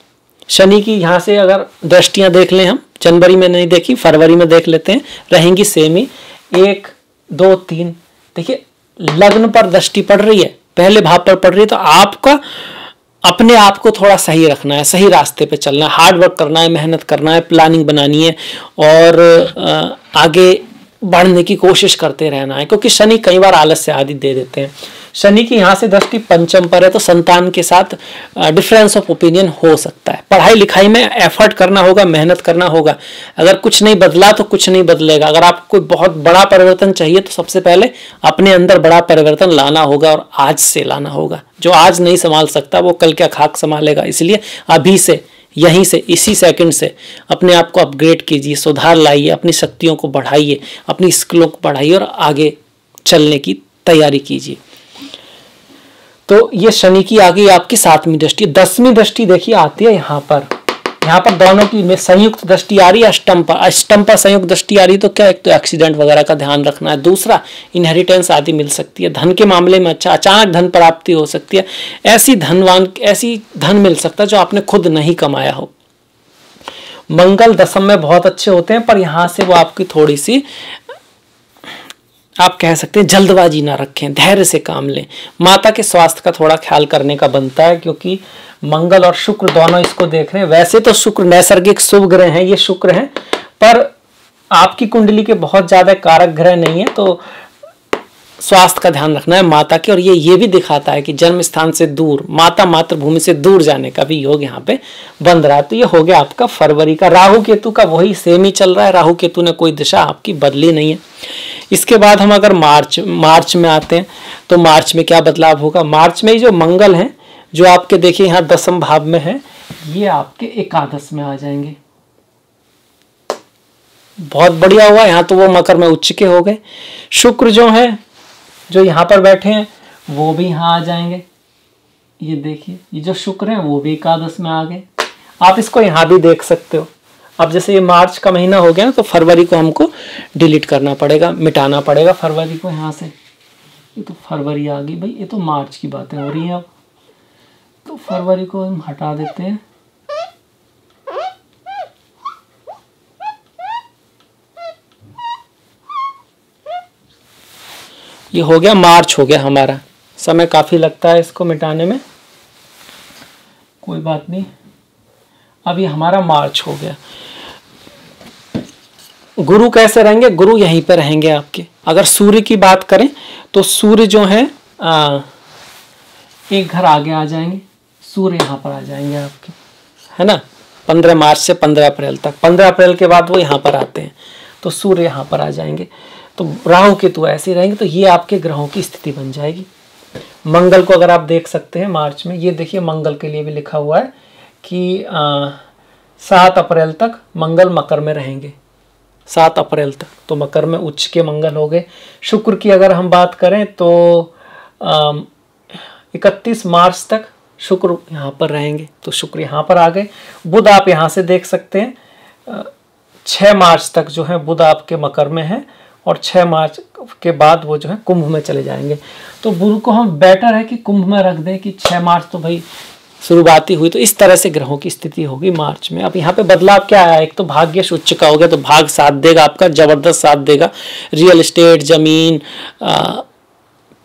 शनि की यहाँ से अगर दृष्टियां देख लें, हम जनवरी में नहीं देखी, फरवरी में देख लेते हैं, रहेंगी सेम ही 1 2 3। देखिए लग्न पर दृष्टि पड़ रही है, पहले भाव पर पड़ रही है, तो आपका अपने आप को थोड़ा सही रखना है, सही रास्ते पे चलना है, हार्ड वर्क करना है, मेहनत करना है, प्लानिंग बनानी है और आगे बढ़ने की कोशिश करते रहना है, क्योंकि शनि कई बार आलस्य आदि दे देते हैं। शनि की यहाँ से दृष्टि पंचम पर है, तो संतान के साथ डिफरेंस ऑफ ओपिनियन हो सकता है। पढ़ाई लिखाई में एफर्ट करना होगा, मेहनत करना होगा। अगर कुछ नहीं बदला तो कुछ नहीं बदलेगा। अगर आपको कोई बहुत बड़ा परिवर्तन चाहिए तो सबसे पहले अपने अंदर बड़ा परिवर्तन लाना होगा, और आज से लाना होगा। जो आज नहीं संभाल सकता वो कल क्या खाक संभालेगा। इसलिए अभी से, यहीं से, इसी सेकंड से अपने आप को अपग्रेड कीजिए, सुधार लाइए, अपनी शक्तियों को बढ़ाइए, अपनी स्किलों को बढ़ाइए और आगे चलने की तैयारी कीजिए। तो ये शनि की आ गई आपकी 7वीं दृष्टि। 10वीं दृष्टि देखिए आती है यहाँ पर दोनों की में संयुक्त दृष्टि आ रही है अष्टम पर। अष्टम पर संयुक्त दृष्टि आ रही तो क्या, एक तो एक्सीडेंट वगैरह का ध्यान रखना है, दूसरा इनहेरिटेंस आदि मिल सकती है, धन के मामले में अच्छा, अचानक धन प्राप्ति हो सकती है, ऐसी धन मिल सकता है जो आपने खुद नहीं कमाया हो। मंगल दशम में बहुत अच्छे होते हैं, पर यहाँ से वो आपकी थोड़ी सी, आप कह सकते हैं जल्दबाजी ना रखें, धैर्य से काम लें। माता के स्वास्थ्य का थोड़ा ख्याल करने का बनता है, क्योंकि मंगल और शुक्र दोनों इसको देख रहे हैं। वैसे तो शुक्र नैसर्गिक शुभ ग्रह हैं, ये शुक्र हैं, पर आपकी कुंडली के बहुत ज्यादा कारक ग्रह नहीं है, तो स्वास्थ्य का ध्यान रखना है माता के। और ये भी दिखाता है कि जन्म स्थान से दूर, मातृभूमि से दूर जाने का भी योग यहाँ पे बन रहा है। तो ये हो गया आपका फरवरी का। राहु केतु का वही सेम ही चल रहा है, राहु केतु ने कोई दिशा आपकी बदली नहीं है। इसके बाद हम अगर मार्च में आते हैं तो मार्च में क्या बदलाव होगा। मार्च में जो मंगल हैं, जो आपके देखिए यहाँ 10म भाव में है, ये आपके एकादश में आ जाएंगे। बहुत बढ़िया हुआ, यहाँ तो वो मकर में उच्च के हो गए। शुक्र जो है, जो यहाँ पर बैठे हैं, वो भी यहाँ आ जाएंगे। ये देखिए, ये जो शुक्र है वो भी एकादश में आ गए। आप इसको यहाँ भी देख सकते हो। अब जैसे ये मार्च का महीना हो गया ना, तो फरवरी को हमको डिलीट करना पड़ेगा, मिटाना पड़ेगा फरवरी को यहाँ से। ये तो फरवरी आ गई भाई, ये तो मार्च की बातें हो रही हैं। अब तो फरवरी को हम हटा देते हैं। ये हो गया मार्च हो गया हमारा। समय काफी लगता है इसको मिटाने में, कोई बात नहीं। अब ये हमारा मार्च हो गया। गुरु कैसे रहेंगे? गुरु यहीं पे रहेंगे आपके। अगर सूर्य की बात करें तो सूर्य जो है एक घर आगे आ जाएंगे, सूर्य यहाँ पर आ जाएंगे आपके, है ना। 15 मार्च से 15 अप्रैल तक, 15 अप्रैल के बाद वो यहाँ पर आते हैं तो सूर्य यहाँ पर आ जाएंगे। तो राहु केतु ऐसे रहेंगे। तो ये आपके ग्रहों की स्थिति बन जाएगी। मंगल को अगर आप देख सकते हैं मार्च में, ये देखिए मंगल के लिए भी लिखा हुआ है कि 7 अप्रैल तक मंगल मकर में रहेंगे, 7 अप्रैल तक। तो मकर में उच्च के मंगल हो गए। शुक्र की अगर हम बात करें तो 31 मार्च तक शुक्र यहाँ पर रहेंगे, तो शुक्र यहाँ पर आ गए। बुध आप यहाँ से देख सकते हैं 6 मार्च तक जो है बुध आपके मकर में है, और 6 मार्च के बाद वो जो है कुंभ में चले जाएंगे। तो बुध को हम बेटर है कि कुंभ में रख दें कि 6 मार्च तो भाई शुरुआती हुई। तो इस तरह से ग्रहों की स्थिति होगी मार्च में। अब यहाँ पे बदलाव क्या आया? एक तो भाग्य उच्च का हो गया, तो भाग साथ देगा आपका, जबरदस्त साथ देगा। रियल एस्टेट, जमीन,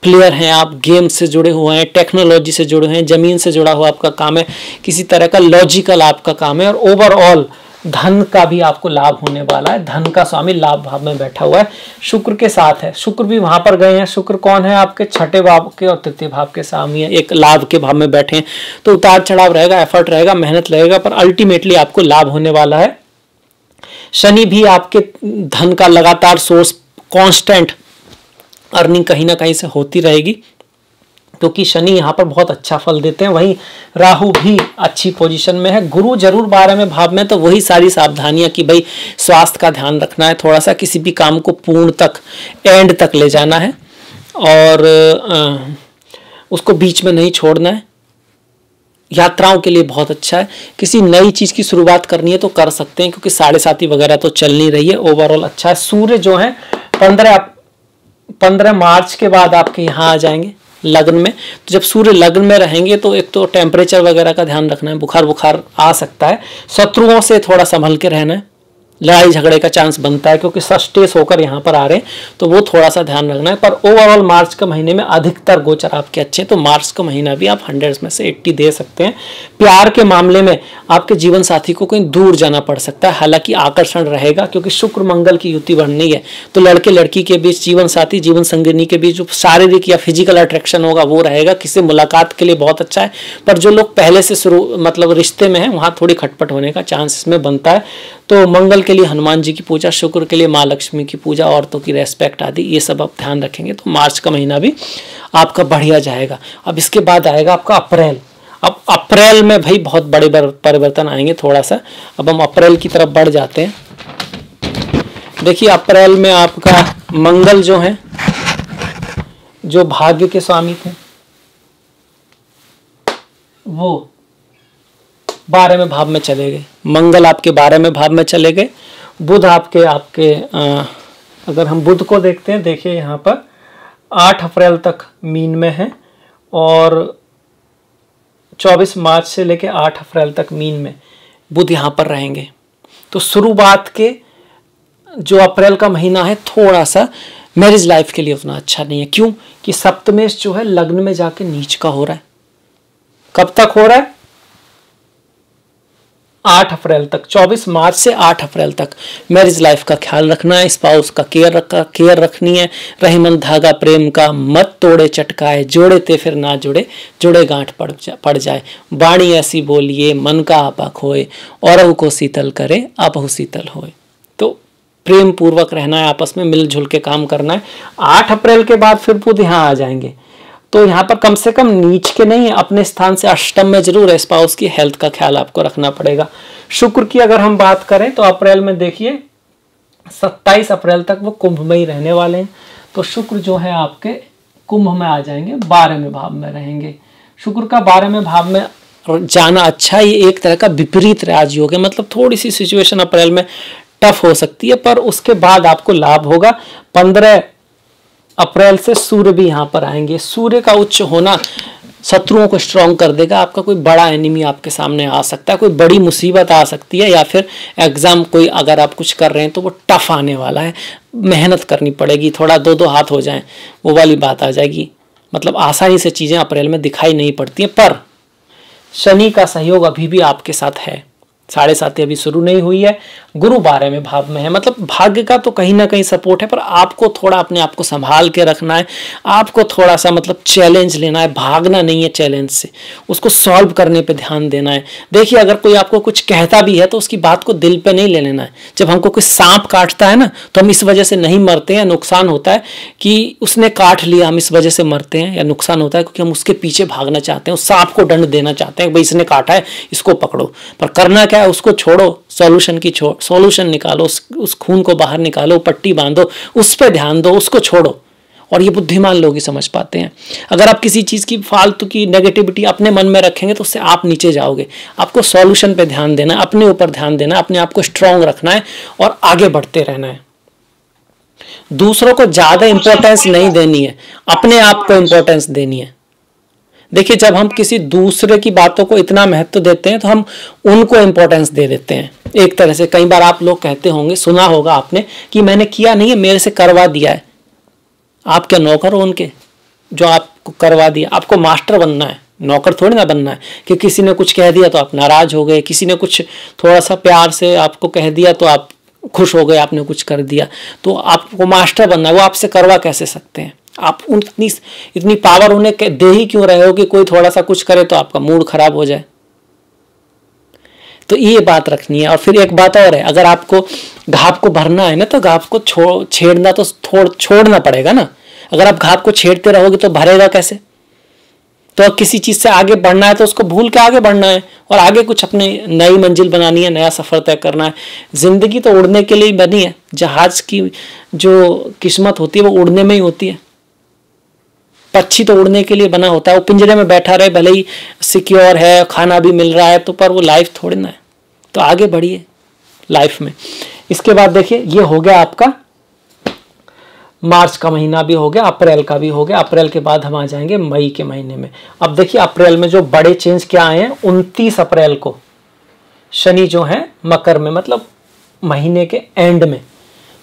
प्लेयर हैं आप, गेम से जुड़े हुए हैं, टेक्नोलॉजी से जुड़े हैं, जमीन से जुड़ा हुआ आपका काम है, किसी तरह का लॉजिकल आपका काम है। और ओवरऑल धन का भी आपको लाभ होने वाला है। धन का स्वामी लाभ भाव में बैठा हुआ है, शुक्र के साथ है। शुक्र भी वहां पर गए हैं। शुक्र कौन है? आपके छठे भाव के और तृतीय भाव के स्वामी है, एक लाभ के भाव में बैठे हैं। तो उतार चढ़ाव रहेगा, एफर्ट रहेगा, मेहनत लगेगा, पर अल्टीमेटली आपको लाभ होने वाला है। शनि भी आपके धन का लगातार सोर्स, कांस्टेंट अर्निंग कहीं ना कहीं से होती रहेगी, क्योंकि शनि यहाँ पर बहुत अच्छा फल देते हैं। वहीं राहु भी अच्छी पोजीशन में है। गुरु जरूर 12वें भाव में, तो वही सारी सावधानियां कि भाई स्वास्थ्य का ध्यान रखना है, थोड़ा सा किसी भी काम को पूर्ण तक, एंड तक ले जाना है, और उसको बीच में नहीं छोड़ना है। यात्राओं के लिए बहुत अच्छा है। किसी नई चीज की शुरुआत करनी है तो कर सकते हैं, क्योंकि 7.5 वगैरह तो चल नहीं रही है। ओवरऑल अच्छा है। सूर्य जो है 15 मार्च के बाद आपके यहाँ आ जाएंगे लग्न में। तो जब सूर्य लग्न में रहेंगे तो एक तो टेम्परेचर वगैरह का ध्यान रखना है, बुखार आ सकता है। शत्रुओं से थोड़ा संभल के रहना है, लड़ाई झगड़े का चांस बनता है, क्योंकि सस्टेस होकर यहाँ पर आ रहे हैं, तो वो थोड़ा सा ध्यान रखना है। पर ओवरऑल मार्च के महीने में अधिकतर गोचर आपके अच्छे हैं, तो मार्च का महीना भी आप 100 में से 80 दे सकते हैं। प्यार के मामले में आपके जीवन साथी को कहीं दूर जाना पड़ सकता है, हालांकि आकर्षण रहेगा, क्योंकि शुक्र मंगल की युति बननी है। तो लड़के लड़की के बीच, जीवन साथी जीवन संगिनी के बीच जो शारीरिक या फिजिकल अट्रैक्शन होगा वो रहेगा। किसी मुलाकात के लिए बहुत अच्छा है। पर जो लोग पहले से मतलब रिश्ते में है, वहाँ थोड़ी खटपट होने का चांस इसमें बनता है। तो मंगल के लिए हनुमान जी की पूजा, शुक्र के लिए माँ लक्ष्मी की पूजा, औरतों की रेस्पेक्ट आदि, ये सब आप ध्यान रखेंगे तो मार्च का महीना भी आपका बढ़िया जाएगा। अब इसके बाद आएगा आपका अप्रैल। अब अप्रैल में भाई बहुत बड़े परिवर्तन आएंगे थोड़ा सा। अब हम अप्रैल की तरफ बढ़ जाते हैं। देखिए अप्रैल में आपका मंगल जो है, जो भाग्य के स्वामी थे, वो 12वें भाव में चले गए। मंगल आपके 12वें भाव में चले गए। बुध आपके अगर हम बुध को देखते हैं, देखिए यहाँ पर 8 अप्रैल तक मीन में है, और 24 मार्च से लेकर 8 अप्रैल तक मीन में बुध यहाँ पर रहेंगे। तो शुरुआत के जो अप्रैल का महीना है थोड़ा सा मैरिज लाइफ के लिए उतना अच्छा नहीं है। क्यों? कि सप्तमेश जो है लग्न में जाके नीच का हो रहा है। कब तक हो रहा है? 8 अप्रैल तक, 24 मार्च से 8 अप्रैल तक मैरिज लाइफ का ख्याल रखना है, स्पाउस का केयर रखनी है। रहीमन धागा प्रेम का मत तोड़े चटकाए, जोड़े ते फिर ना जुड़े, जुड़े गांठ पड़ जाए। वाणी ऐसी बोलिए मन का आपा खोए, औरव को शीतल करे आपहु शीतल होए। तो प्रेम पूर्वक रहना है, आपस में मिलजुल के काम करना है। 8 अप्रैल के बाद फिर बुध यहाँ आ जाएंगे, तो यहाँ पर कम से कम नीच के नहीं, अपने स्थान से अष्टम में जरूर है। स्पाउस की हेल्थ का ख्याल आपको रखना पड़ेगा। शुक्र की अगर हम बात करें तो अप्रैल में देखिए 27 अप्रैल तक वो कुंभ में ही रहने वाले हैं। तो शुक्र जो है आपके कुंभ में आ जाएंगे, 12वें भाव में रहेंगे। शुक्र का 12वें भाव में जाना अच्छा, ये एक तरह का विपरीत राजयोग है। मतलब थोड़ी सी सिचुएशन अप्रैल में टफ हो सकती है, पर उसके बाद आपको लाभ होगा। 15 अप्रैल से सूर्य भी यहाँ पर आएंगे। सूर्य का उच्च होना शत्रुओं को स्ट्रांग कर देगा। आपका कोई बड़ा एनिमी आपके सामने आ सकता है, कोई बड़ी मुसीबत आ सकती है, या फिर एग्जाम कोई अगर आप कुछ कर रहे हैं तो वो टफ आने वाला है, मेहनत करनी पड़ेगी, थोड़ा दो हाथ हो जाएं, वो वाली बात आ जाएगी। मतलब आसानी से चीज़ें अप्रैल में दिखाई नहीं पड़ती हैं। पर शनि का सहयोग अभी भी आपके साथ है। 7.5 अभी शुरू नहीं हुई है, गुरु 12वें भाव में है, मतलब भाग्य का तो कहीं ना कहीं सपोर्ट है, पर आपको थोड़ा अपने आप को संभाल के रखना है। आपको थोड़ा सा मतलब चैलेंज लेना है, भागना नहीं है चैलेंज से, उसको सॉल्व करने पे ध्यान देना है। देखिए अगर कोई आपको कुछ कहता भी है तो उसकी बात को दिल पे नहीं ले लेना है। जब हमको कोई सांप काटता है ना तो हम इस वजह से नहीं मरते हैं, नुकसान होता है कि उसने काट लिया, हम इस वजह से मरते हैं, या नुकसान होता है क्योंकि हम उसके पीछे भागना चाहते हैं, उस सांप को दंड देना चाहते हैं, भाई इसने काटा है इसको पकड़ो। पर करना क्या है, उसको छोड़ो, सॉल्यूशन निकालो, उस खून को बाहर निकालो, पट्टी बांधो, उस पर ध्यान दो, उसको छोड़ो। और ये बुद्धिमान लोग ही समझ पाते हैं। अगर आप किसी चीज़ की फालतू की नेगेटिविटी अपने मन में रखेंगे तो उससे आप नीचे जाओगे। आपको सॉल्यूशन पे ध्यान देना है, अपने ऊपर ध्यान देना है, अपने आप को स्ट्रांग रखना है और आगे बढ़ते रहना है। दूसरों को ज़्यादा इंपॉर्टेंस नहीं देनी है, अपने आप को इंपॉर्टेंस देनी है। देखिए जब हम किसी दूसरे की बातों को इतना महत्व देते हैं तो हम उनको इंपॉर्टेंस दे देते हैं एक तरह से। कई बार आप लोग कहते होंगे, सुना होगा आपने कि मैंने किया नहीं है, मेरे से करवा दिया है। आप क्या नौकर हो उनके जो आपको करवा दिया? आपको मास्टर बनना है, नौकर थोड़ी ना बनना है। कि किसी ने कुछ कह दिया तो आप नाराज हो गए, किसी ने कुछ थोड़ा सा प्यार से आपको कह दिया तो आप खुश हो गए, आपने कुछ कर दिया। तो आपको मास्टर बनना है, वो आपसे करवा कैसे सकते हैं? आप इतनी पावर उन्हें दे ही क्यों रहे हो कि कोई थोड़ा सा कुछ करे तो आपका मूड खराब हो जाए? तो ये बात रखनी है। और फिर एक बात और है, अगर आपको घाव को भरना है ना तो घाव को छेड़ना तो छोड़ना पड़ेगा ना। अगर आप घाव को छेड़ते रहोगे तो भरेगा कैसे? तो किसी चीज से आगे बढ़ना है तो उसको भूल के आगे बढ़ना है और आगे कुछ अपनी नई मंजिल बनानी है, नया सफर तय करना है। जिंदगी तो उड़ने के लिए बनी है। जहाज की जो किस्मत होती है वो उड़ने में ही होती है। पक्षी तो उड़ने के लिए बना होता है, वो पिंजरे में बैठा रहे, भले ही सिक्योर है, खाना भी मिल रहा है, तो पर वो लाइफ थोड़ी ना है। तो आगे बढ़िए लाइफ में। इसके बाद देखिए ये हो गया आपका मार्च का महीना भी हो गया, अप्रैल का भी हो गया। अप्रैल के बाद हम आ जाएंगे मई के महीने में। अब देखिए अप्रैल में जो बड़े चेंज क्या आए हैं, 29 अप्रैल को शनि जो है मकर में, मतलब महीने के एंड में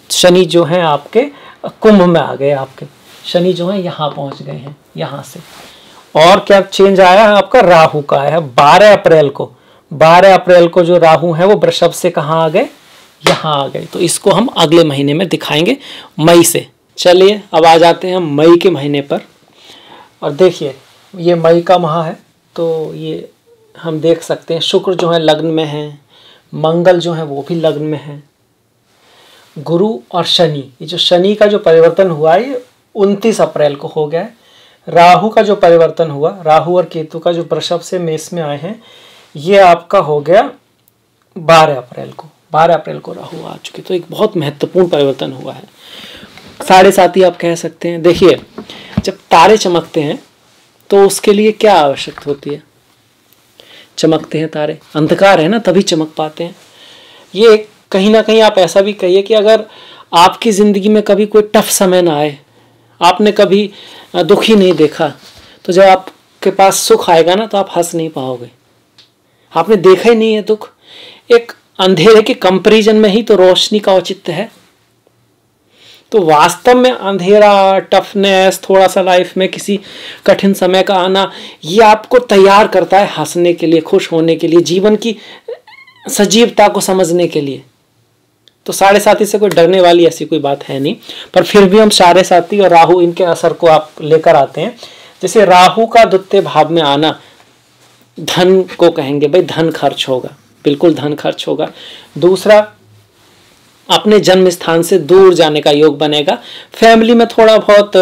शनि जो है आपके कुंभ में आ गए। आपके शनि जो है यहाँ पहुंच गए हैं यहाँ से। और क्या चेंज आया है आपका? राहु का आया है 12 अप्रैल को। 12 अप्रैल को जो राहु है वो वृषभ से कहाँ आ गए? यहाँ आ गए। तो इसको हम अगले महीने में दिखाएंगे मई से। चलिए अब आ जाते हैं मई के महीने पर। और देखिए ये मई का माह है तो ये हम देख सकते हैं शुक्र जो है लग्न में है, मंगल जो है वो भी लग्न में है, गुरु और शनि, ये जो शनि का जो परिवर्तन हुआ है ये 29 अप्रैल को हो गया है। राहु का जो परिवर्तन हुआ, राहु और केतु का जो वृषभ से मेष में आए हैं, ये आपका हो गया 12 अप्रैल को। 12 अप्रैल को राहु आ चुके, तो एक बहुत महत्वपूर्ण परिवर्तन हुआ है। 7.5 आप कह सकते हैं। देखिए जब तारे चमकते हैं तो उसके लिए क्या आवश्यकता होती है? चमकते हैं तारे, अंधकार है ना तभी चमक पाते हैं। ये कहीं ना कहीं आप ऐसा भी कहिए कि अगर आपकी ज़िंदगी में कभी कोई टफ समय ना आए, आपने कभी दुखी नहीं देखा, तो जब आपके पास सुख आएगा ना तो आप हंस नहीं पाओगे। आपने देखा ही नहीं है दुख। एक अंधेरे के कंपैरिजन में ही तो रोशनी का औचित्य है। तो वास्तव में अंधेरा, टफनेस, थोड़ा सा लाइफ में किसी कठिन समय का आना, ये आपको तैयार करता है हंसने के लिए, खुश होने के लिए, जीवन की सजीवता को समझने के लिए। तो 7.5 से कोई डरने वाली ऐसी कोई बात है नहीं। पर फिर भी हम 7.5 और राहु इनके असर को आप लेकर आते हैं। जैसे राहु का द्वितीय भाव में आना, धन को कहेंगे भाई धन खर्च होगा, बिल्कुल धन खर्च होगा। दूसरा, अपने जन्म स्थान से दूर जाने का योग बनेगा। फैमिली में थोड़ा बहुत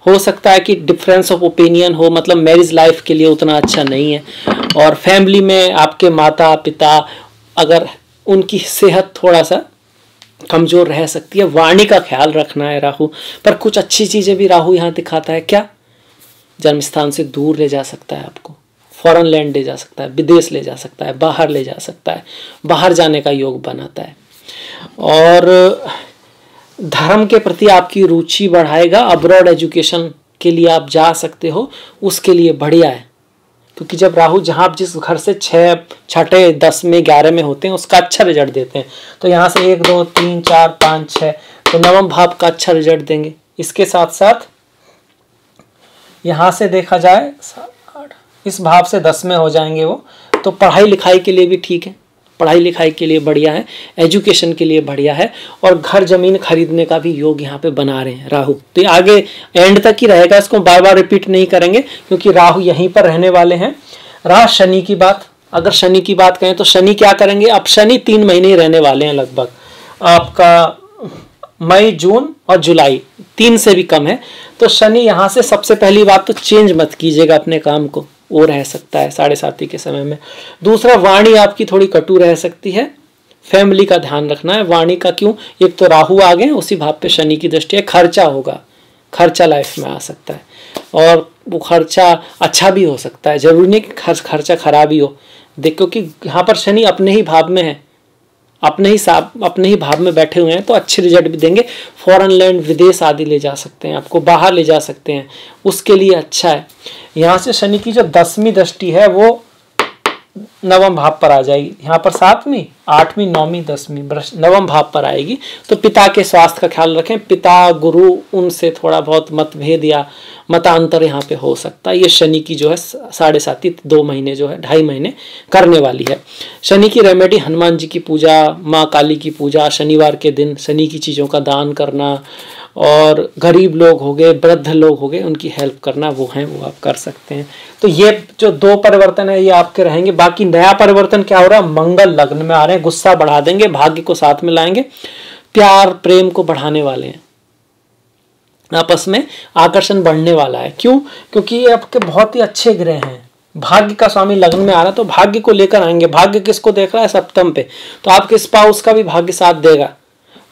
हो सकता है कि डिफरेंस ऑफ ओपिनियन हो, मतलब मैरिज लाइफ के लिए उतना अच्छा नहीं है। और फैमिली में आपके माता पिता, अगर उनकी सेहत थोड़ा सा कमजोर रह सकती है, वाणी का ख्याल रखना है राहु। पर कुछ अच्छी चीजें भी राहु यहाँ दिखाता है। क्या? जन्म स्थान से दूर ले जा सकता है आपको, फॉरेन लैंड ले जा सकता है, विदेश ले जा सकता है, बाहर ले जा सकता है, बाहर जाने का योग बनाता है। और धर्म के प्रति आपकी रुचि बढ़ाएगा, अब्रॉड एजुकेशन के लिए आप जा सकते हो, उसके लिए बढ़िया है। क्योंकि जब राहु जहाँ आप जिस घर से 6, छठे, 10 में, 11 में होते हैं उसका अच्छा रिजल्ट देते हैं। तो यहाँ से 1 2 3 4 5 6 तो नवम भाव का अच्छा रिजल्ट देंगे। इसके साथ साथ यहाँ से देखा जाए इस भाव से 10 में हो जाएंगे वो, तो पढ़ाई लिखाई के लिए भी ठीक है, पढ़ाई लिखाई के लिए बढ़िया है, एजुकेशन के लिए बढ़िया है, और घर जमीन खरीदने का भी योग यहाँ पे बना रहे हैं राहु। तो ये आगे एंड तक ही रहेगा, इसको बार बार रिपीट नहीं करेंगे क्योंकि राहु यहीं पर रहने वाले हैं। रहा शनि की बात, अगर शनि की बात करें तो शनि क्या करेंगे, अब शनि 3 महीने ही रहने वाले हैं लगभग, आपका मई, जून और जुलाई, 3 से भी कम है। तो शनि यहाँ से सबसे पहली बात तो चेंज मत कीजिएगा अपने काम को, वो रह सकता है 7.5 के समय में। दूसरा, वाणी आपकी थोड़ी कटु रह सकती है, फैमिली का ध्यान रखना है। वाणी का क्यों, एक तो राहु आ गए, उसी भाव पे शनि की दृष्टि है, खर्चा होगा, खर्चा लाइफ में आ सकता है, और वो खर्चा अच्छा भी हो सकता है, जरूरी नहीं कि खर्चा खराब ही हो। देखो कि यहाँ पर शनि अपने ही भाव में है, अपने ही भाव में बैठे हुए हैं, तो अच्छे रिजल्ट भी देंगे। फॉरेन लैंड, विदेश आदि ले जा सकते हैं, आपको बाहर ले जा सकते हैं, उसके लिए अच्छा है। यहाँ से शनि की जो 10वीं दृष्टि है वो नवम भाव पर आ जाएगी, यहाँ पर 7वीं, 8वीं, 9वीं, 10वीं नवम भाव पर आएगी। तो पिता के स्वास्थ्य का ख्याल रखें, पिता, गुरु, उनसे थोड़ा बहुत मतभेद या मतांतर यहाँ पे हो सकता है। ये शनि की जो है 7.5 2 महीने जो है 2.5 महीने करने वाली है। शनि की रेमेडी, हनुमान जी की पूजा, माँ काली की पूजा, शनिवार के दिन शनि की चीज़ों का दान करना, और गरीब लोग हो गए, वृद्ध लोग हो गए, उनकी हेल्प करना, वो आप कर सकते हैं। तो ये जो 2 परिवर्तन है ये आपके रहेंगे। बाकी नया परिवर्तन क्या हो रहा है, मंगल लग्न में आ रहे हैं, गुस्सा बढ़ा देंगे, भाग्य को साथ में लाएंगे, प्यार प्रेम को बढ़ाने वाले हैं, आपस में आकर्षण बढ़ने वाला है। क्यों, क्योंकि ये आपके बहुत ही अच्छे ग्रह हैं, भाग्य का स्वामी लग्न में आ रहा है, तो भाग्य को लेकर आएंगे। भाग्य किसको देख रहा है, सप्तम पे, तो आपके स्पाउस का भी भाग्य साथ देगा,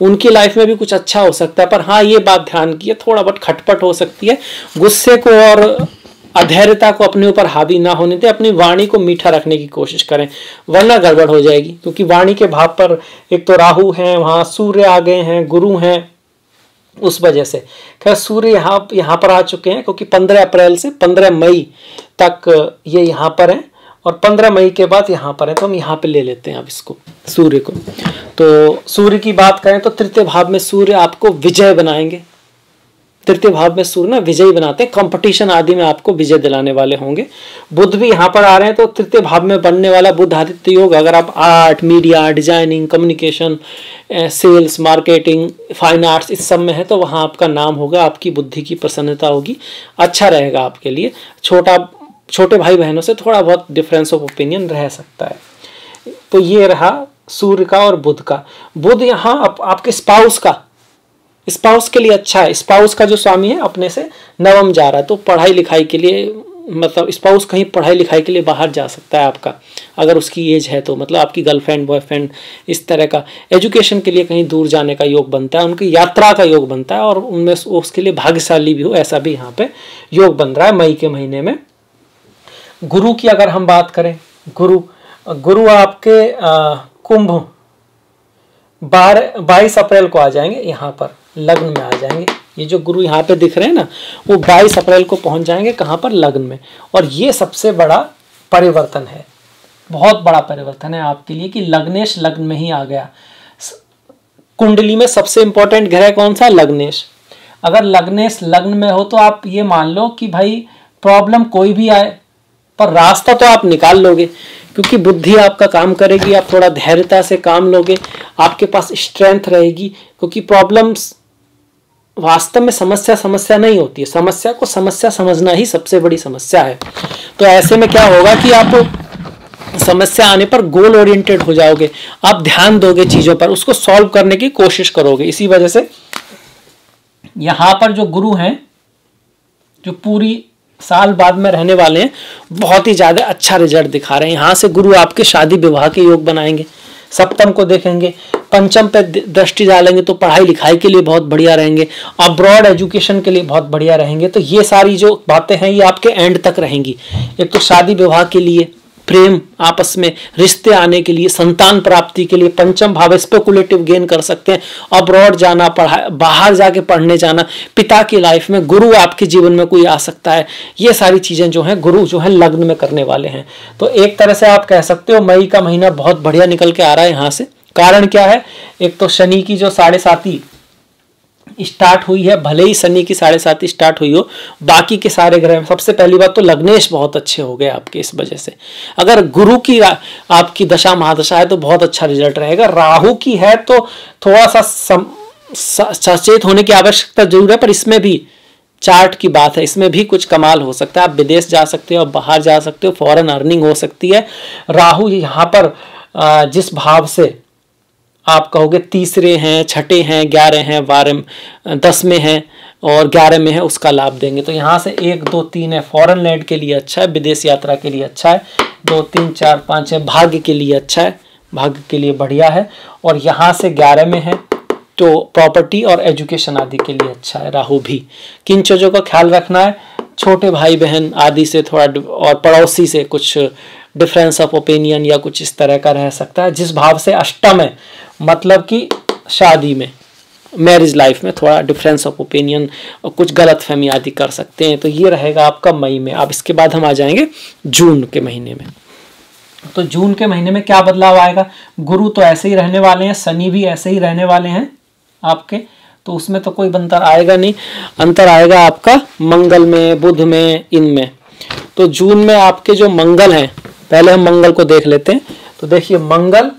उनकी लाइफ में भी कुछ अच्छा हो सकता है। पर हाँ, ये बात ध्यान की, थोड़ा बहुत खटपट हो सकती है, गुस्से को और अधैर्यता को अपने ऊपर हावी ना होने दें, अपनी वाणी को मीठा रखने की कोशिश करें, वरना गड़बड़ हो जाएगी। क्योंकि वाणी के भाव पर एक तो राहु हैं, वहाँ सूर्य आ गए हैं, गुरु हैं, उस वजह से। खैर सूर्य यहाँ पर आ चुके हैं, क्योंकि 15 अप्रैल से 15 मई तक ये यहाँ पर हैं, और 15 मई के बाद यहाँ पर है, तो हम यहाँ पे ले लेते हैं अब इसको, सूर्य को। तो सूर्य की बात करें तो तृतीय भाव में सूर्य आपको विजय बनाएंगे, तृतीय भाव में सूर्य ना विजयी बनाते हैं, कंपटीशन आदि में आपको विजय दिलाने वाले होंगे। बुध भी यहाँ पर आ रहे हैं, तो तृतीय भाव में बनने वाला बुध आदित्य योग, अगर आप art, media, designing, communication, sales, marketing, fine arts इस सब में है, तो वहाँ आपका नाम होगा, आपकी बुद्धि की प्रसन्नता होगी, अच्छा रहेगा आपके लिए। छोटे भाई बहनों से थोड़ा बहुत डिफरेंस ऑफ ओपिनियन रह सकता है। तो ये रहा सूर्य का और बुध का। बुध यहाँ आपके स्पाउस के लिए अच्छा है, स्पाउस का जो स्वामी है अपने से नवम जा रहा है, तो पढ़ाई लिखाई के लिए, मतलब स्पाउस कहीं पढ़ाई लिखाई के लिए बाहर जा सकता है आपका, अगर उसकी एज है तो, मतलब आपकी गर्लफ्रेंड, बॉयफ्रेंड, इस तरह का एजुकेशन के लिए कहीं दूर जाने का योग बनता है, उनकी यात्रा का योग बनता है, और उनमें उसके लिए भाग्यशाली भी हो, ऐसा भी यहाँ पे योग बन रहा है मई के महीने में। गुरु की अगर हम बात करें, गुरु आपके कुंभ 22 अप्रैल को आ जाएंगे, यहाँ पर लग्न में आ जाएंगे। ये जो गुरु यहाँ पे दिख रहे हैं ना, वो 22 अप्रैल को पहुंच जाएंगे कहाँ पर, लग्न में। और ये सबसे बड़ा परिवर्तन है, बहुत बड़ा परिवर्तन है आपके लिए कि लग्नेश लग्न में ही आ गया। कुंडली में सबसे इंपॉर्टेंट ग्रह कौन सा, लग्नेश। अगर लग्नेश लग्न में हो तो आप ये मान लो कि भाई प्रॉब्लम कोई भी आए पर रास्ता तो आप निकाल लोगे, क्योंकि बुद्धि आपका काम करेगी, आप थोड़ा धैर्यता से काम लोगे, आपके पास स्ट्रेंथ रहेगी। क्योंकि प्रॉब्लम्स वास्तव में समस्या नहीं होती है, समस्या को समस्या समझना ही सबसे बड़ी समस्या है। तो ऐसे में क्या होगा कि आप समस्या आने पर गोल ओरिएंटेड हो जाओगे, आप ध्यान दोगे चीजों पर, उसको सॉल्व करने की कोशिश करोगे। इसी वजह से यहाँ पर जो गुरु हैं, जो पूरी साल बाद में रहने वाले हैं, बहुत ही ज्यादा अच्छा रिजल्ट दिखा रहे हैं। यहाँ से गुरु आपके शादी विवाह के योग बनाएंगे, सप्तम को देखेंगे, पंचम पे दृष्टि डालेंगे, तो पढ़ाई लिखाई के लिए बहुत बढ़िया रहेंगे, अब्रॉड एजुकेशन के लिए बहुत बढ़िया रहेंगे। तो ये सारी जो बातें हैं ये आपके एंड तक रहेंगी। एक तो शादी विवाह के लिए, प्रेम, आपस में रिश्ते आने के लिए, संतान प्राप्ति के लिए। पंचम भाव स्पेकुलेटिव गेन कर सकते हैं, अब्रॉड जाना, बाहर जाके पढ़ने जाना, पिता की लाइफ में, गुरु आपके जीवन में कोई आ सकता है। ये सारी चीजें जो है गुरु जो है लग्न में करने वाले हैं। तो एक तरह से आप कह सकते हो मई का महीना बहुत बढ़िया निकल के आ रहा है यहाँ से। कारण क्या है, एक तो शनि की जो 7.5 स्टार्ट हुई है, भले ही शनि की 7.5 स्टार्ट हुई हो, बाकी के सारे ग्रह, सबसे पहली बात तो लग्नेश बहुत अच्छे हो गए आपके इस वजह से। अगर गुरु की आपकी दशा महादशा है तो बहुत अच्छा रिजल्ट रहेगा। राहु की है तो थोड़ा सा सचेत होने की आवश्यकता जरूर है, पर इसमें भी चार्ट की बात है, इसमें भी कुछ कमाल हो सकता है। आप विदेश जा सकते हो, बाहर जा सकते हो, फॉरेन अर्निंग हो सकती है। राहु यहाँ पर जिस भाव से आप कहोगे तीसरे हैं, छठे हैं, 11 हैं, 12 10 में हैं और 11 में है, उसका लाभ देंगे। तो यहाँ से 1 2 3 है, फॉरेन लैंड के लिए अच्छा है, विदेश यात्रा के लिए अच्छा है। 2 3 4 5 है, भाग्य के लिए अच्छा है, भाग्य के लिए बढ़िया है। और यहाँ से 11 में है तो प्रॉपर्टी और एजुकेशन आदि के लिए अच्छा है राहु भी। किन चीज़ों का ख्याल रखना है, छोटे भाई बहन आदि से थोड़ा, और पड़ोसी से कुछ डिफरेंस ऑफ ओपिनियन या कुछ इस तरह का रह सकता है। जिस भाव से अष्टम है, मतलब कि शादी में, मैरिज लाइफ में थोड़ा डिफरेंस ऑफ ओपिनियन और कुछ गलत फहमी आदि कर सकते हैं। तो ये रहेगा आपका मई में। अब इसके बाद हम आ जाएंगे जून के महीने में। तो जून के महीने में क्या बदलाव आएगा, गुरु तो ऐसे ही रहने वाले हैं, शनि भी ऐसे ही रहने वाले हैं आपके, तो उसमें तो कोई अंतर आएगा नहीं। अंतर आएगा आपका मंगल में, बुध में, इनमें। तो जून में आपके जो मंगल हैं, पहले हम मंगल को देख लेते हैं। तो देखिए मंगल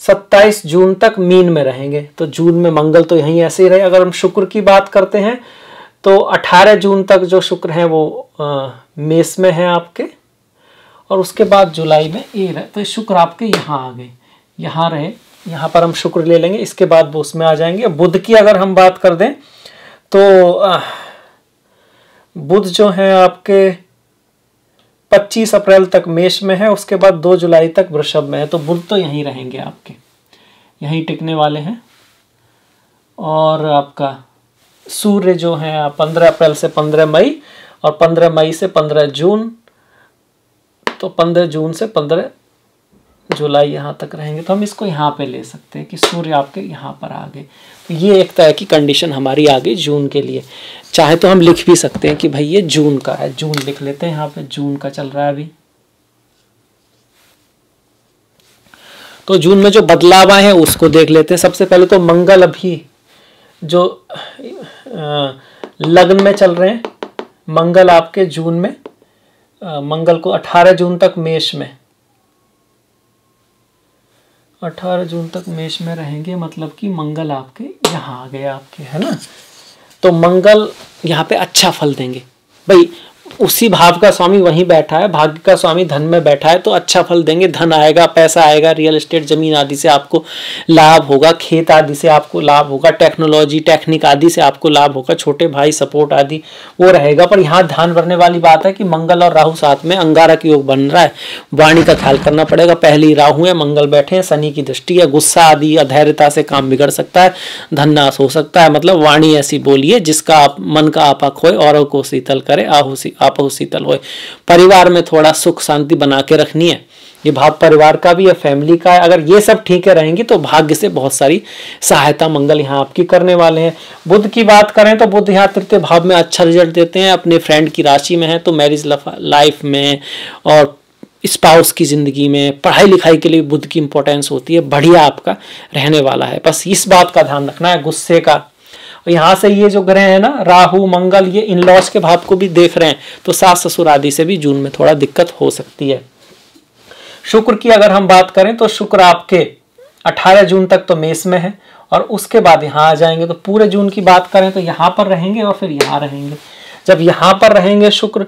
27 जून तक मीन में रहेंगे, तो जून में मंगल तो यहीं ऐसे ही रहे। अगर हम शुक्र की बात करते हैं तो 18 जून तक जो शुक्र हैं वो मेष में है आपके, और उसके बाद जुलाई में ये रहे। तो शुक्र आपके यहाँ आ गए, यहाँ रहे, यहाँ पर हम शुक्र ले लेंगे, इसके बाद वो उसमें आ जाएंगे। बुध की अगर हम बात कर दें तो बुध जो है आपके 25 अप्रैल तक मेष में है, उसके बाद 2 जुलाई तक वृषभ में है। तो बुध तो यहीं रहेंगे आपके, यहीं टिकने वाले हैं। और आपका सूर्य जो है 15 अप्रैल से 15 मई और 15 मई से 15 जून, तो 15 जून से 15 जुलाई यहाँ तक रहेंगे। तो हम इसको यहाँ पे ले सकते हैं कि सूर्य आपके यहाँ पर आ गए। तो ये एक तरह की कंडीशन हमारी आ गई जून के लिए। चाहे तो हम लिख भी सकते हैं कि भाई ये जून का है, जून लिख लेते हैं, यहाँ पे जून का चल रहा है अभी। तो जून में जो बदलाव आए हैं उसको देख लेते हैं। सबसे पहले तो मंगल अभी जो लग्न में चल रहे हैं, मंगल आपके जून में, मंगल को 18 जून तक मेष में, 18 जून तक मेष में रहेंगे, मतलब कि मंगल आपके यहाँ आ गए आपके, है ना। तो मंगल यहाँ पे अच्छा फल देंगे भाई, उसी भाव का स्वामी वहीं बैठा है, भाग्य का स्वामी धन में बैठा है, तो अच्छा फल देंगे। धन आएगा, पैसा आएगा, रियल एस्टेट जमीन आदि से आपको लाभ होगा, खेत आदि से आपको लाभ होगा, टेक्नोलॉजी टेक्निक आदि से आपको लाभ होगा, छोटे भाई सपोर्ट आदि वो रहेगा। पर यहाँ ध्यान रखने वाली बात है कि मंगल और राहु साथ में अंगारक योग बन रहा है, वाणी का ख्याल करना पड़ेगा। पहले राहु है, मंगल बैठे हैं, शनि की दृष्टि है, गुस्सा आदि अधैर्यता से काम बिगड़ सकता है, धन नाश हो सकता है। मतलब वाणी ऐसी बोलिए जिसका आप मन का आपा खोए, औरों को शीतल करे, आपहु शीतल होए। परिवार में थोड़ा सुख शांति बना के रखनी है, ये भाव परिवार का भी है, फैमिली का है। अगर ये सब ठीक है रहेंगी तो भाग्य से बहुत सारी सहायता मंगल यहाँ आपकी करने वाले हैं। बुध की बात करें तो बुध यहाँ तृतीय भाव में अच्छा रिजल्ट देते हैं, अपने फ्रेंड की राशि में है, तो मैरिज लाइफ में और स्पाउस की जिंदगी में, पढ़ाई लिखाई के लिए बुध की इंपॉर्टेंस होती है, बढ़िया आपका रहने वाला है। बस इस बात का ध्यान रखना है, गुस्से का। यहाँ से ये जो ग्रह है ना, राहु मंगल, ये इन लॉज के भाव को भी देख रहे हैं, तो सास ससुर आदि से भी जून में थोड़ा दिक्कत हो सकती है। शुक्र की अगर हम बात करें तो शुक्र आपके 18 जून तक तो मेष में है, और उसके बाद यहाँ आ जाएंगे। तो पूरे जून की बात करें तो यहाँ पर रहेंगे और फिर यहाँ रहेंगे। जब यहाँ पर रहेंगे शुक्र,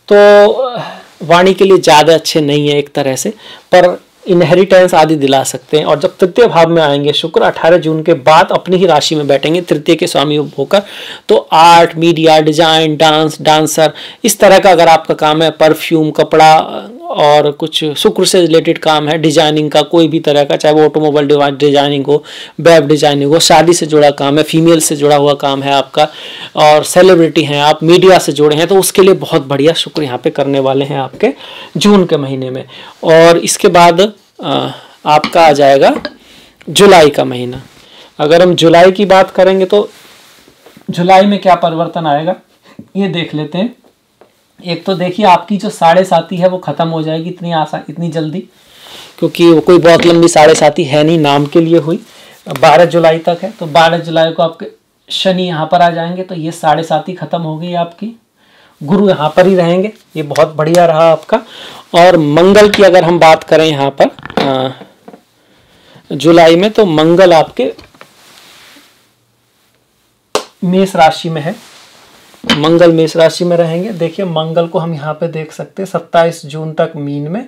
तो वाणी के लिए ज्यादा अच्छे नहीं है एक तरह से, पर इनहेरिटेंस आदि दिला सकते हैं। और जब तृतीय भाव में आएंगे शुक्र 18 जून के बाद अपनी ही राशि में बैठेंगे तृतीय के स्वामी होकर, तो art, media, design, dance, dancer, इस तरह का अगर आपका काम है, परफ्यूम, कपड़ा और कुछ शुक्र से रिलेटेड काम है, डिजाइनिंग का कोई भी तरह का, चाहे वो ऑटोमोबाइल डिजाइनिंग हो, वेब डिजाइनिंग हो, शादी से जुड़ा काम है, फीमेल से जुड़ा हुआ काम है आपका, और सेलिब्रिटी हैं आप, मीडिया से जुड़े हैं, तो उसके लिए बहुत बढ़िया शुक्र यहाँ पे करने वाले हैं आपके जून के महीने में। और इसके बाद आपका आ जाएगा जुलाई का महीना। अगर हम जुलाई की बात करेंगे तो जुलाई में क्या परिवर्तन आएगा ये देख लेते हैं। एक तो देखिए आपकी जो 7.5 है वो खत्म हो जाएगी इतनी जल्दी, क्योंकि वो कोई बहुत लंबी 7.5 है नहीं, नाम के लिए हुई। 12 जुलाई तक है, तो 12 जुलाई को आपके शनि यहाँ पर आ जाएंगे, तो ये 7.5 खत्म हो गई आपकी। गुरु यहाँ पर ही रहेंगे, ये बहुत बढ़िया रहा आपका। और मंगल की अगर हम बात करें यहाँ पर जुलाई में, तो मंगल आपके मेष राशि में है, मंगल मेष राशि में रहेंगे। देखिए मंगल को हम यहाँ पे देख सकते हैं 27 जून तक मीन में,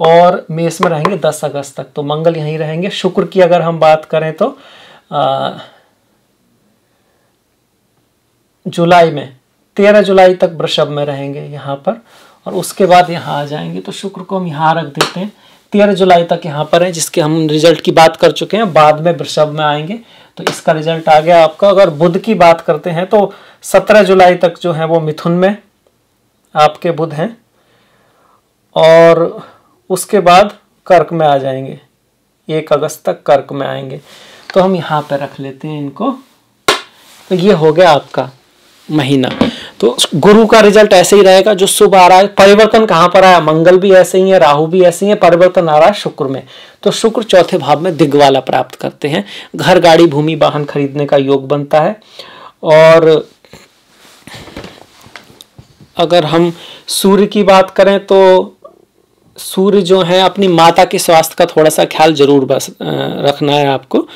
और मेष में रहेंगे 10 अगस्त तक, तो मंगल यहीं रहेंगे। शुक्र की अगर हम बात करें तो जुलाई में 13 जुलाई तक वृषभ में रहेंगे यहाँ पर, और उसके बाद यहाँ आ जाएंगे। तो शुक्र को हम यहाँ रख देते हैं, 13 जुलाई तक यहाँ पर है, जिसके हम रिजल्ट की बात कर चुके हैं, बाद में वृषभ में आएंगे, तो इसका रिजल्ट आ गया आपका। अगर बुध की बात करते हैं तो 17 जुलाई तक जो है वो मिथुन में आपके बुध हैं, और उसके बाद कर्क में आ जाएंगे, 1 अगस्त तक कर्क में आएंगे। तो हम यहाँ पे रख लेते हैं इनको। तो ये हो गया आपका महीना। तो गुरु का रिजल्ट ऐसे ही रहेगा, जो शुभ आ रहा है। परिवर्तन कहाँ पर आया, मंगल भी ऐसे ही है, राहु भी ऐसे ही है, परिवर्तन आ रहा है शुक्र में। तो शुक्र चौथे भाव में दिग्वाला प्राप्त करते हैं, घर गाड़ी भूमि वाहन खरीदने का योग बनता है। और अगर हम सूर्य की बात करें तो सूर्य जो है अपनी माता के स्वास्थ्य का थोड़ा सा ख्याल जरूर बस रखना है आपको।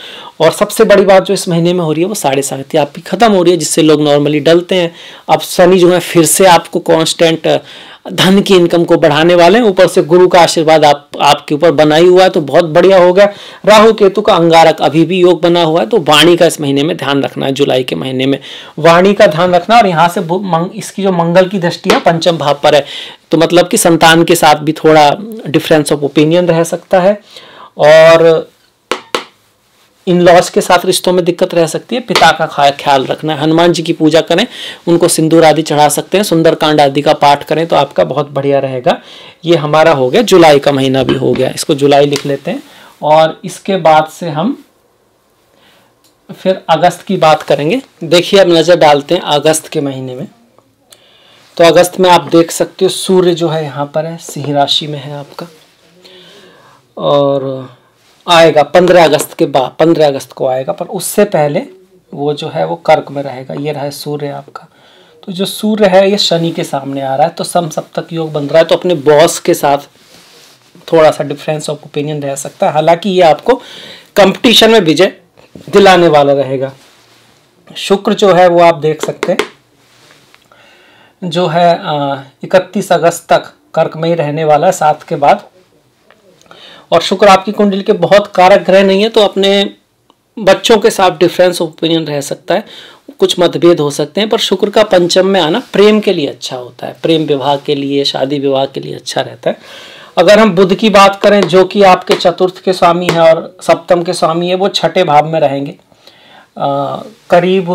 और सबसे बड़ी बात जो इस महीने में हो रही है वो 7.5 आपकी खत्म हो रही है, जिससे लोग नॉर्मली डलते हैं। अब शनि जो है फिर से आपको कांस्टेंट धन की इनकम को बढ़ाने वाले हैं, ऊपर से गुरु का आशीर्वाद आपके ऊपर बना ही हुआ है, तो बहुत बढ़िया हो गया। राहु केतु का अंगारक अभी भी योग बना हुआ है, तो वाणी का इस महीने में ध्यान रखना है, जुलाई के महीने में वाणी का ध्यान रखना। और यहाँ से इसकी जो मंगल की दृष्टि है पंचम भाव पर है, तो मतलब कि संतान के साथ भी थोड़ा डिफरेंस ऑफ ओपिनियन रह सकता है, और इन लॉज के साथ रिश्तों में दिक्कत रह सकती है। पिता का ख्याल रखना है। हनुमान जी की पूजा करें, उनको सिंदूर आदि चढ़ा सकते हैं, सुंदरकांड आदि का पाठ करें, तो आपका बहुत बढ़िया रहेगा। ये हमारा हो गया, जुलाई का महीना भी हो गया, इसको जुलाई लिख लेते हैं। और इसके बाद से हम फिर अगस्त की बात करेंगे। देखिए अब नजर डालते हैं अगस्त के महीने में। तो अगस्त में आप देख सकते हो सूर्य जो है यहाँ पर है, सिंह राशि में है आपका, और आएगा 15 अगस्त के बाद, 15 अगस्त को आएगा, पर उससे पहले वो जो है वो कर्क में रहेगा। ये रहा सूर्य आपका। तो जो सूर्य है ये शनि के सामने आ रहा है, तो सम सप्तक योग बन रहा है, तो अपने बॉस के साथ थोड़ा सा डिफरेंस ऑफ ओपिनियन रह सकता है। हालांकि ये आपको कंपटीशन में विजय दिलाने वाला रहेगा। शुक्र जो है वो आप देख सकते हैं जो है 31 अगस्त तक कर्क में ही रहने वाला है, 7 के बाद। और शुक्र आपकी कुंडली के बहुत कारक ग्रह नहीं है, तो अपने बच्चों के साथ डिफरेंस ऑफ ओपिनियन रह सकता है, कुछ मतभेद हो सकते हैं। पर शुक्र का पंचम में आना प्रेम के लिए अच्छा होता है, प्रेम विवाह के लिए, शादी विवाह के लिए अच्छा रहता है। अगर हम बुध की बात करें, जो कि आपके चतुर्थ के स्वामी है और सप्तम के स्वामी है, वो छठे भाव में रहेंगे। करीब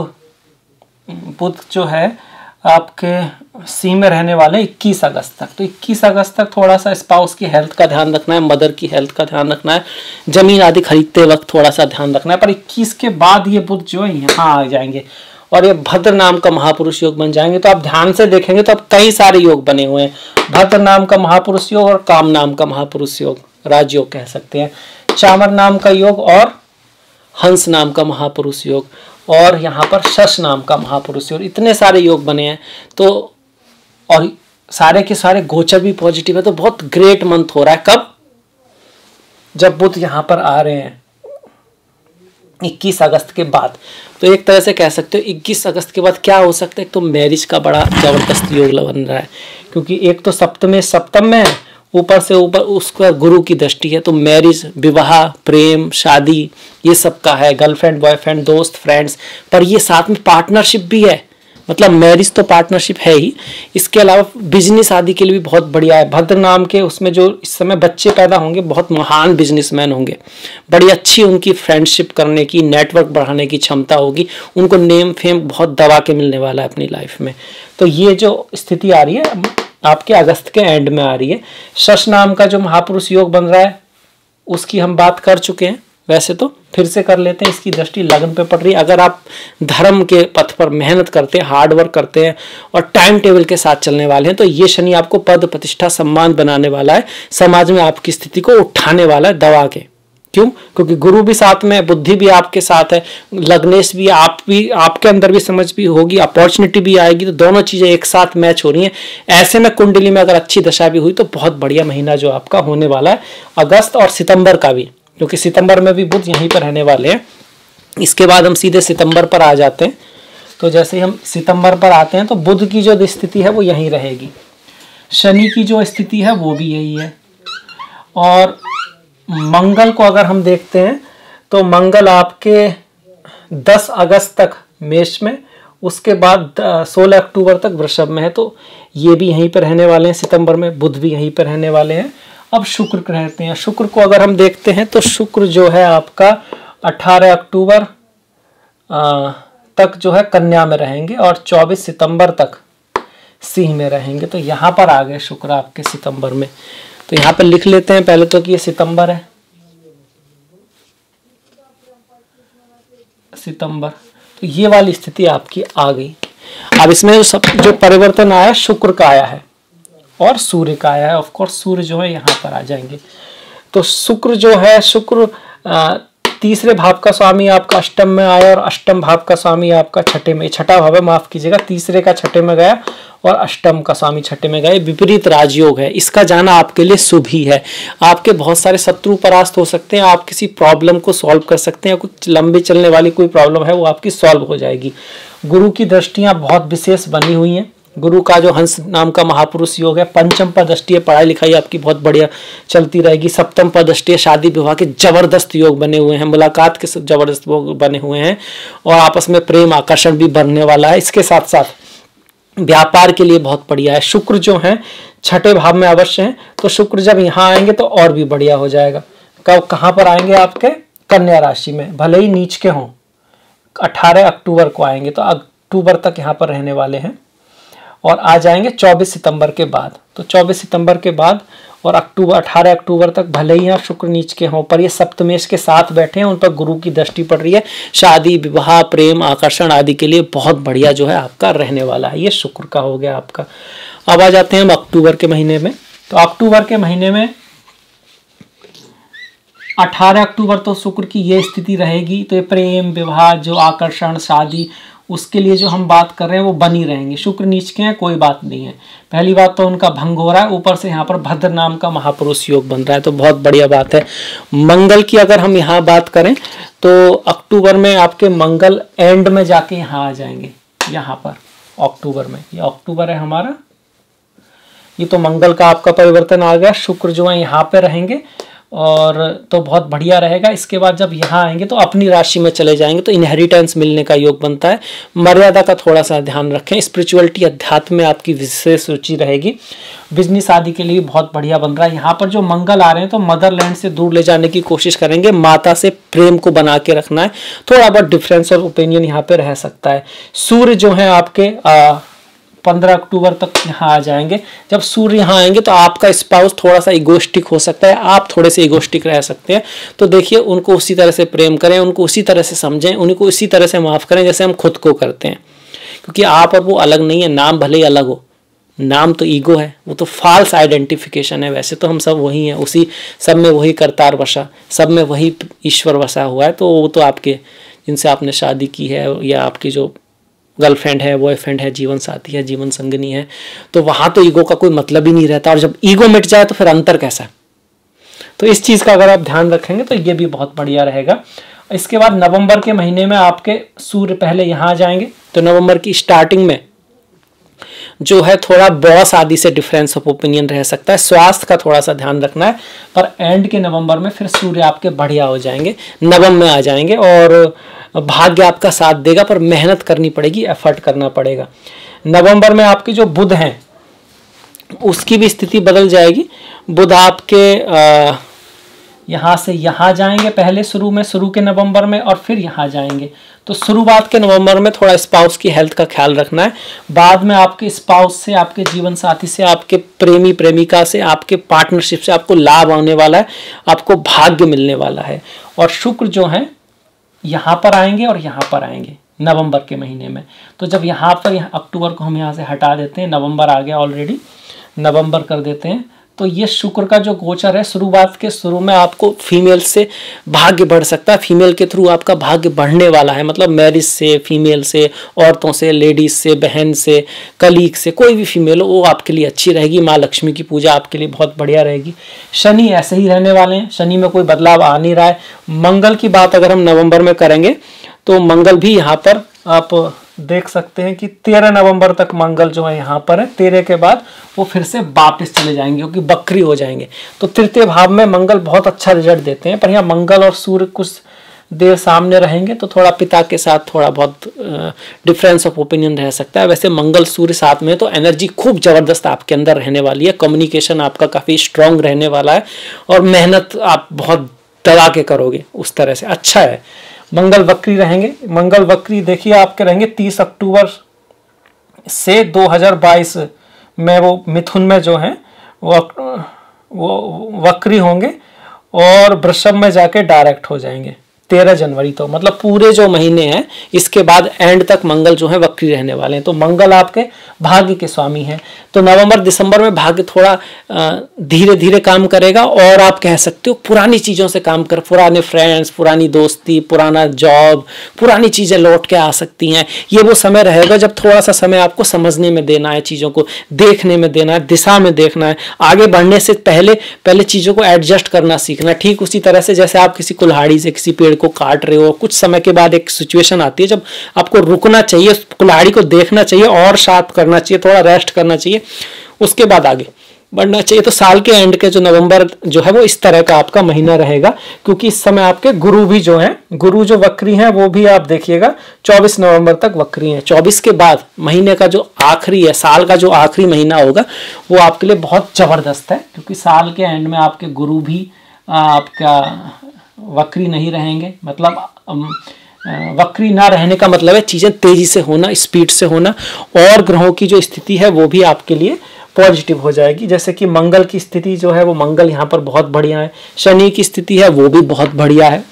बुध जो है आपके सी में रहने वाले 21 अगस्त तक। तो 21 अगस्त तक थोड़ा सा स्पाउस की हेल्थ का ध्यान रखना है, मदर की हेल्थ का ध्यान रखना है, जमीन आदि खरीदते वक्त थोड़ा सा ध्यान रखना है। पर 21 के बाद ये बुध जो है यहाँ आ जाएंगे और ये भद्र नाम का महापुरुष योग बन जाएंगे। तो आप ध्यान से देखेंगे तो अब कई सारे योग बने हुए हैं, भद्र नाम का महापुरुष योग और काम नाम का महापुरुष योग, राजयोग कह सकते हैं, चामर नाम का योग और हंस नाम का महापुरुष योग, और यहाँ पर शश नाम का महापुरुष योग। इतने सारे योग बने हैं। तो और सारे के सारे गोचर भी पॉजिटिव है, तो बहुत ग्रेट मंथ हो रहा है। कब? जब बुध यहाँ पर आ रहे हैं 21 अगस्त के बाद। तो एक तरह से कह सकते हो 21 अगस्त के बाद क्या हो सकता है, एक तो मैरिज का बड़ा जबरदस्त योग बन रहा है, क्योंकि एक तो सप्तम में है, ऊपर से ऊपर उसका गुरु की दृष्टि है, तो मैरिज, विवाह, प्रेम, शादी, ये सब का है, गर्लफ्रेंड, बॉयफ्रेंड, दोस्त, फ्रेंड्स, पर ये साथ में पार्टनरशिप भी है। मतलब मैरिज तो पार्टनरशिप है ही, इसके अलावा बिजनेस आदि के लिए भी बहुत बढ़िया है। भद्र नाम के उसमें जो इस समय बच्चे पैदा होंगे बहुत महान बिजनेसमैन होंगे, बड़ी अच्छी उनकी फ्रेंडशिप करने की, नेटवर्क बढ़ाने की क्षमता होगी, उनको नेम फेम बहुत दबा के मिलने वाला है अपनी लाइफ में। तो ये जो स्थिति आ रही है आपके अगस्त के एंड में आ रही है। शश नाम का जो महापुरुष योग बन रहा है उसकी हम बात कर चुके हैं, वैसे तो फिर से कर लेते हैं। इसकी दृष्टि लगन पे पड़ रही है। अगर आप धर्म के पथ पर मेहनत करते हैं, हार्ड वर्क करते हैं और टाइम टेबल के साथ चलने वाले हैं तो ये शनि आपको पद प्रतिष्ठा सम्मान बनाने वाला है, समाज में आपकी स्थिति को उठाने वाला है दबा के। क्यों? क्योंकि गुरु भी साथ में है, बुद्धि भी आपके साथ है, लग्नेश भी, आप भी, आपके अंदर भी समझ भी होगी, अपॉर्चुनिटी भी आएगी। तो दोनों चीजें एक साथ मैच हो रही हैं। ऐसे में कुंडली में अगर अच्छी दशा भी हुई तो बहुत बढ़िया महीना जो आपका होने वाला है अगस्त और सितंबर का भी, क्योंकि सितंबर में भी बुध यहीं पर रहने वाले हैं। इसके बाद हम सीधे सितंबर पर आ जाते हैं। तो जैसे हम सितंबर पर आते हैं तो बुध की जो स्थिति है वो यहीं रहेगी, शनि की जो स्थिति है वो भी यही है, और मंगल को अगर हम देखते हैं तो मंगल आपके 10 अगस्त तक मेष में, उसके बाद 16 अक्टूबर तक वृषभ में है। तो ये भी यहीं पर रहने वाले हैं सितंबर में, बुध भी यहीं पर रहने वाले हैं। अब शुक्र रहते हैं। शुक्र को अगर हम देखते हैं तो शुक्र जो है आपका 18 अक्टूबर तक जो है कन्या में रहेंगे और 24 सितंबर तक सिंह में रहेंगे। तो यहाँ पर आ गए शुक्र आपके सितंबर में। तो यहाँ पर लिख लेते हैं पहले तो कि ये सितंबर है, सितंबर। तो ये वाली स्थिति आपकी आ गई। अब इसमें जो परिवर्तन आया शुक्र का आया है और सूर्य का आया है। ऑफ कोर्स सूर्य जो है यहाँ पर आ जाएंगे। तो शुक्र जो है, शुक्र तीसरे भाव का स्वामी आपका अष्टम में आया और अष्टम भाव का स्वामी आपका छठे में, छठा भाव है माफ कीजिएगा, तीसरे का छठे में गया और अष्टम का स्वामी छठे में गए। विपरीत राजयोग है, इसका जाना आपके लिए शुभ ही है। आपके बहुत सारे शत्रु परास्त हो सकते हैं, आप किसी प्रॉब्लम को सॉल्व कर सकते हैं, कुछ लंबी चलने वाली कोई प्रॉब्लम है वो आपकी सॉल्व हो जाएगी। गुरु की दृष्टियां बहुत विशेष बनी हुई हैं। गुरु का जो हंस नाम का महापुरुष योग है, पंचम पद दृष्टि है, पढ़ाई लिखाई आपकी बहुत बढ़िया चलती रहेगी। सप्तम पद दृष्टि है, शादी विवाह के जबरदस्त योग बने हुए हैं, मुलाकात के जबरदस्त योग बने हुए हैं और आपस में प्रेम आकर्षण भी बढ़ने वाला है। इसके साथ साथ व्यापार के लिए बहुत बढ़िया है। शुक्र जो है छठे भाव में अवश्य है, तो शुक्र जब यहाँ आएंगे तो और भी बढ़िया हो जाएगा। कब कहाँ पर आएंगे? आपके कन्या राशि में, भले ही नीच के हों। 18 अक्टूबर को आएंगे, तो अक्टूबर तक यहाँ पर रहने वाले हैं और आ जाएंगे 24 सितंबर के बाद। तो 24 सितंबर के बाद और 18 अक्टूबर तक भले ही यहाँ शुक्र नीच के हों, पर ये सप्तमेश के साथ बैठे हैं, उन पर गुरु की दृष्टि पड़ रही है। शादी विवाह प्रेम आकर्षण आदि के लिए बहुत बढ़िया जो है आपका रहने वाला है। ये शुक्र का हो गया आपका। अब आ जाते हैं हम अक्टूबर के महीने में। तो अक्टूबर के महीने में 18 अक्टूबर तो शुक्र की ये स्थिति रहेगी। तो ये प्रेम विवाह जो आकर्षण शादी उसके लिए जो हम बात कर रहे हैं वो बनी रहेंगी। शुक्र नीच के हैं, कोई बात नहीं है। पहली बात तो उनका भंग हो रहा है, ऊपर से यहाँ पर भद्र नाम का महापुरुष योग बन रहा है, तो बहुत बढ़िया बात है। मंगल की अगर हम यहाँ बात करें तो अक्टूबर में आपके मंगल एंड में जाके यहाँ आ जाएंगे, यहाँ पर अक्टूबर में। ये अक्टूबर है हमारा, ये तो मंगल का आपका परिवर्तन आ गया। शुक्र जो है यहाँ पे रहेंगे और तो बहुत बढ़िया रहेगा। इसके बाद जब यहाँ आएंगे तो अपनी राशि में चले जाएंगे, तो इनहेरिटेंस मिलने का योग बनता है। मर्यादा का थोड़ा सा ध्यान रखें। स्पिरिचुअलिटी अध्यात्म में आपकी विशेष रुचि रहेगी। बिजनेस आदि के लिए बहुत बढ़िया बन रहा है। यहाँ पर जो मंगल आ रहे हैं तो मदरलैंड से दूर ले जाने की कोशिश करेंगे, माता से प्रेम को बना के रखना है। थोड़ा बहुत डिफरेंस और ओपिनियन यहाँ पे रह सकता है। सूर्य जो है आपके 15 अक्टूबर तक यहाँ आ जाएंगे। जब सूर्य यहाँ आएंगे तो आपका स्पाउस थोड़ा सा इगोस्टिक हो सकता है, आप थोड़े से इगोस्टिक रह सकते हैं। तो देखिए, उनको उसी तरह से प्रेम करें, उनको उसी तरह से समझें, उनको उसी तरह से माफ़ करें जैसे हम खुद को करते हैं। क्योंकि आप और वो अलग नहीं है, नाम भले ही अलग हो, नाम तो ईगो है, वो तो फॉल्स आइडेंटिफिकेशन है। वैसे तो हम सब वही हैं, उसी सब में वही करतार वसा, सब में वही ईश्वर वसा हुआ है। तो वो तो आपके जिनसे आपने शादी की है या आपकी जो गर्लफ्रेंड है, बॉयफ्रेंड है, जीवन साथी है, जीवन संगनी है, तो वहाँ तो ईगो का कोई मतलब ही नहीं रहता। और जब ईगो मिट जाए तो फिर अंतर कैसा? तो इस चीज़ का अगर आप ध्यान रखेंगे तो ये भी बहुत बढ़िया रहेगा। इसके बाद नवंबर के महीने में आपके सूर्य पहले यहाँ आ जाएंगे। तो नवंबर की स्टार्टिंग में जो है थोड़ा बॉस आदि से डिफरेंस ऑफ ओपिनियन रह सकता है, स्वास्थ्य का थोड़ा सा ध्यान रखना है। पर एंड के नवंबर में फिर सूर्य आपके बढ़िया हो जाएंगे, नवम में आ जाएंगे और भाग्य आपका साथ देगा, पर मेहनत करनी पड़ेगी, एफर्ट करना पड़ेगा। नवंबर में आपके जो बुध हैं उसकी भी स्थिति बदल जाएगी। बुध आपके यहाँ से यहाँ जाएंगे पहले शुरू के नवंबर में, और फिर यहाँ जाएंगे। तो शुरुआत के नवंबर में थोड़ा स्पाउस की हेल्थ का ख्याल रखना है। बाद में आपके स्पाउस से, आपके जीवन साथी से, आपके प्रेमी प्रेमिका से, आपके पार्टनरशिप से आपको लाभ आने वाला है, आपको भाग्य मिलने वाला है। और शुक्र जो है यहाँ पर आएंगे और यहाँ पर आएंगे नवंबर के महीने में। तो जब यहाँ पर अक्टूबर को हम यहाँ से हटा देते हैं, नवंबर आ गया ऑलरेडी, नवंबर कर देते हैं, तो ये शुक्र का जो गोचर है, शुरुआत के शुरू में आपको फीमेल से भाग्य बढ़ सकता है। फीमेल के थ्रू आपका भाग्य बढ़ने वाला है, मतलब मैरिज से, फीमेल से, औरतों से, लेडीज से, बहन से, कलीग से, कोई भी फीमेल हो वो आपके लिए अच्छी रहेगी। माँ लक्ष्मी की पूजा आपके लिए बहुत बढ़िया रहेगी। शनि ऐसे ही रहने वाले हैं, शनि में कोई बदलाव आ नहीं रहा है। मंगल की बात अगर हम नवंबर में करेंगे तो मंगल भी यहाँ पर आप देख सकते हैं कि 13 नवंबर तक मंगल जो है यहाँ पर है। 13 के बाद वो फिर से वापस चले जाएंगे क्योंकि बकरी हो जाएंगे। तो तृतीय भाव में मंगल बहुत अच्छा रिजल्ट देते हैं, पर यहाँ मंगल और सूर्य कुछ देर सामने रहेंगे तो थोड़ा पिता के साथ थोड़ा बहुत डिफरेंस ऑफ ओपिनियन रह सकता है। वैसे मंगल सूर्य साथ में तो एनर्जी खूब जबरदस्त आपके अंदर रहने वाली है। कम्युनिकेशन आपका काफ़ी स्ट्रांग रहने वाला है और मेहनत आप बहुत दबा के करोगे, उस तरह से अच्छा है। मंगल वक्री रहेंगे। मंगल वक्री देखिए आपके रहेंगे 30 अक्टूबर से 2022 में वो मिथुन में जो है वो वक्री होंगे और वृषभ में जाके डायरेक्ट हो जाएंगे 13 जनवरी। तो मतलब पूरे जो महीने हैं इसके बाद एंड तक मंगल जो है वक्री रहने वाले हैं। तो मंगल आपके भाग्य के स्वामी हैं। तो नवंबर दिसंबर में भाग्य थोड़ा धीरे धीरे काम करेगा और आप कह सकते हो पुरानी चीज़ों से काम कर, पुराने फ्रेंड्स, पुरानी दोस्ती, पुराना जॉब, पुरानी चीज़ें लौट के आ सकती हैं। ये वो समय रहेगा जब थोड़ा सा समय आपको समझने में देना है, चीज़ों को देखने में देना है, दिशा में देखना है। आगे बढ़ने से पहले चीज़ों को एडजस्ट करना सीखना है। ठीक उसी तरह से जैसे आप किसी कुल्हाड़ी से किसी पेड़ को काट रहे हो, कुछ समय के बाद एक सिचुएशन आती है जब आपको रुकना चाहिए, उस कुल्हाड़ी को देखना चाहिए और शार्प करना चाहिए, थोड़ा रेस्ट करना चाहिए, उसके बाद आगे बढ़ना चाहिए। तो साल के एंड के जो नवंबर जो है वो इस तरह का आपका महीना रहेगा, क्योंकि इस समय आपके गुरु भी जो हैं, गुरु जो वक्री हैं वो भी आप देखिएगा 24 नवंबर तक वक्री हैं। 24 के बाद महीने का जो आखिरी है, साल का जो आखिरी महीना होगा वो आपके लिए बहुत जबरदस्त है, क्योंकि साल के एंड में आपके गुरु भी आपका वक्री नहीं रहेंगे। मतलब वक्री ना रहने का मतलब है चीज़ें तेजी से होना, स्पीड से होना, और ग्रहों की जो स्थिति है वो भी आपके लिए पॉजिटिव हो जाएगी। जैसे कि मंगल की स्थिति जो है वो मंगल यहाँ पर बहुत बढ़िया है, शनि की स्थिति है वो भी बहुत बढ़िया है,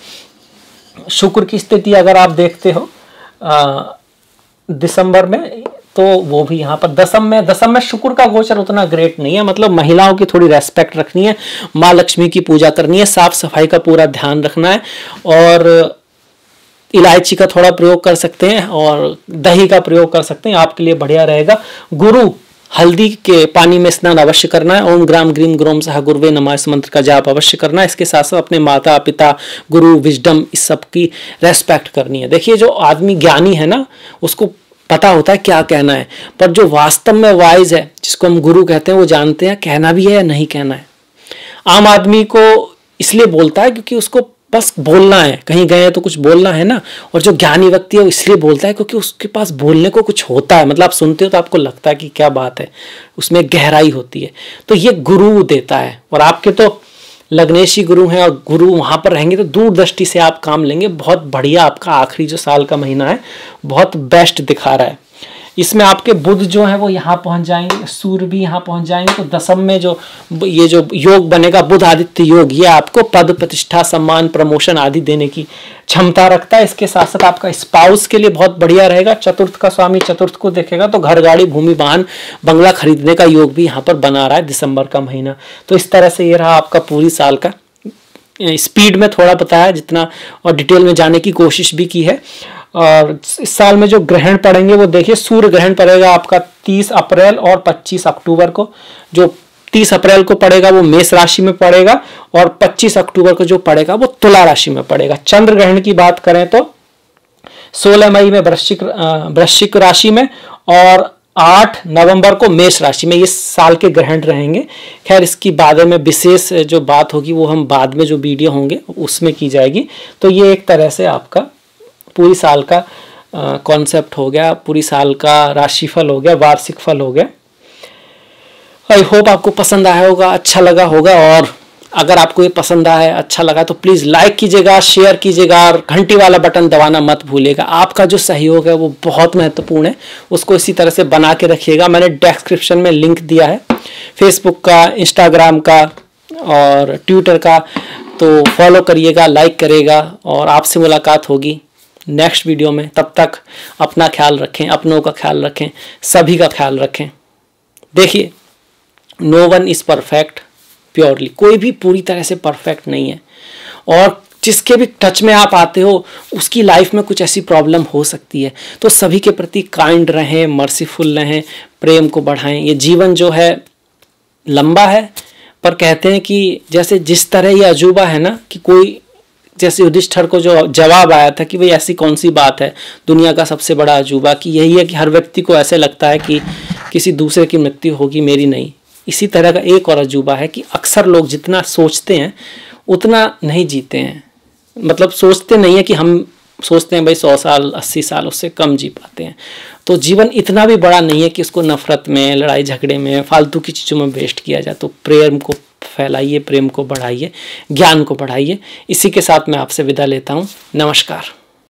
शुक्र की स्थिति अगर आप देखते हो दिसंबर में तो वो भी यहाँ पर दसम में शुक्र का गोचर उतना ग्रेट नहीं है। मतलब महिलाओं की थोड़ी रेस्पेक्ट रखनी है, माँ लक्ष्मी की पूजा करनी है, साफ सफाई का पूरा ध्यान रखना है, और इलायची का थोड़ा प्रयोग कर सकते हैं और दही का प्रयोग कर सकते हैं, आपके लिए बढ़िया रहेगा। गुरु हल्दी के पानी में स्नान अवश्य करना है। ओम ग्राम ग्रीम ग्रोम सह गुरुवे नमः इस मंत्र का जाप अवश्य करना है। इसके साथ साथ अपने माता पिता, गुरु, विजडम, इस सब की रेस्पेक्ट करनी है। देखिए जो आदमी ज्ञानी है ना उसको पता होता है क्या कहना है, पर जो वास्तव में वाइज है जिसको हम गुरु कहते हैं वो जानते हैं कहना भी है या नहीं कहना है। आम आदमी को इसलिए बोलता है क्योंकि उसको बस बोलना है, कहीं गए तो कुछ बोलना है ना, और जो ज्ञानी व्यक्ति है वो इसलिए बोलता है क्योंकि उसके पास बोलने को कुछ होता है। मतलब आप सुनते हो तो आपको लगता है कि क्या बात है, उसमें गहराई होती है। तो ये गुरु देता है, और आपके तो लग्नेशी गुरु हैं और गुरु वहाँ पर रहेंगे तो दूरदृष्टि से आप काम लेंगे। बहुत बढ़िया आपका आखिरी जो साल का महीना है बहुत बेस्ट दिखा रहा है। इसमें आपके बुध जो है वो यहाँ पहुँच जाएंगे, सूर्य भी यहाँ पहुँच जाएंगे। तो दसम में जो ये जो योग बनेगा बुध आदित्य योग, ये आपको पद प्रतिष्ठा सम्मान प्रमोशन आदि देने की क्षमता रखता है। इसके साथ साथ आपका स्पाउस के लिए बहुत बढ़िया रहेगा। चतुर्थ का स्वामी चतुर्थ को देखेगा तो घर गाड़ी भूमि वाहन बंगला खरीदने का योग भी यहाँ पर बना रहा है दिसंबर का महीना। तो इस तरह से ये रहा आपका पूरी साल का। स्पीड में थोड़ा बताया जितना, और डिटेल में जाने की कोशिश भी की है। और इस साल में जो ग्रहण पड़ेंगे वो देखिए, सूर्य ग्रहण पड़ेगा आपका 30 अप्रैल और 25 अक्टूबर को। जो 30 अप्रैल को पड़ेगा वो मेष राशि में पड़ेगा, और 25 अक्टूबर को जो पड़ेगा वो तुला राशि में पड़ेगा। चंद्र ग्रहण की बात करें तो 16 मई में वृश्चिक राशि में, और 8 नवंबर को मेष राशि में। ये साल के ग्रहण रहेंगे। खैर इसकी बाद में विशेष जो बात होगी वो हम बाद में जो वीडियो होंगे उसमें की जाएगी। तो ये एक तरह से आपका पूरी साल का कॉन्सेप्ट हो गया, पूरी साल का राशिफल हो गया, वार्षिक फल हो गया। आई होप आपको पसंद आया होगा, अच्छा लगा होगा। और अगर आपको ये पसंद आया, अच्छा लगा तो प्लीज़ लाइक कीजिएगा, शेयर कीजिएगा और घंटी वाला बटन दबाना मत भूलिएगा। आपका जो सहयोग है वो बहुत महत्वपूर्ण है, उसको इसी तरह से बना के रखिएगा। मैंने डिस्क्रिप्शन में लिंक दिया है फेसबुक का, इंस्टाग्राम का और ट्विटर का, तो फॉलो करिएगा, लाइक करेगा और आपसे मुलाकात होगी नेक्स्ट वीडियो में। तब तक अपना ख्याल रखें, अपनों का ख्याल रखें, सभी का ख्याल रखें। देखिए, no one is perfect purely, कोई भी पूरी तरह से परफेक्ट नहीं है, और जिसके भी टच में आप आते हो उसकी लाइफ में कुछ ऐसी प्रॉब्लम हो सकती है। तो सभी के प्रति काइंड रहें, मर्सीफुल रहें, प्रेम को बढ़ाएं। ये जीवन जो है लंबा है, पर कहते हैं कि जैसे जिस तरह ये अजूबा है ना, कि कोई जैसे युधिष्ठिर को जो जवाब आया था कि भाई ऐसी कौन सी बात है दुनिया का सबसे बड़ा अजूबा, कि यही है कि हर व्यक्ति को ऐसे लगता है कि किसी दूसरे की मृत्यु होगी, मेरी नहीं। इसी तरह का एक और अजूबा है कि अक्सर लोग जितना सोचते हैं उतना नहीं जीते हैं। मतलब सोचते नहीं है कि हम सोचते हैं भाई 100 साल 80 साल, उससे कम जी पाते हैं। तो जीवन इतना भी बड़ा नहीं है कि इसको नफरत में, लड़ाई झगड़े में, फालतू की चीज़ों में वेस्ट किया जाए। तो प्रेम को फैलाइए, प्रेम को बढ़ाइए, ज्ञान को बढ़ाइए। इसी के साथ मैं आपसे विदा लेता हूँ। नमस्कार।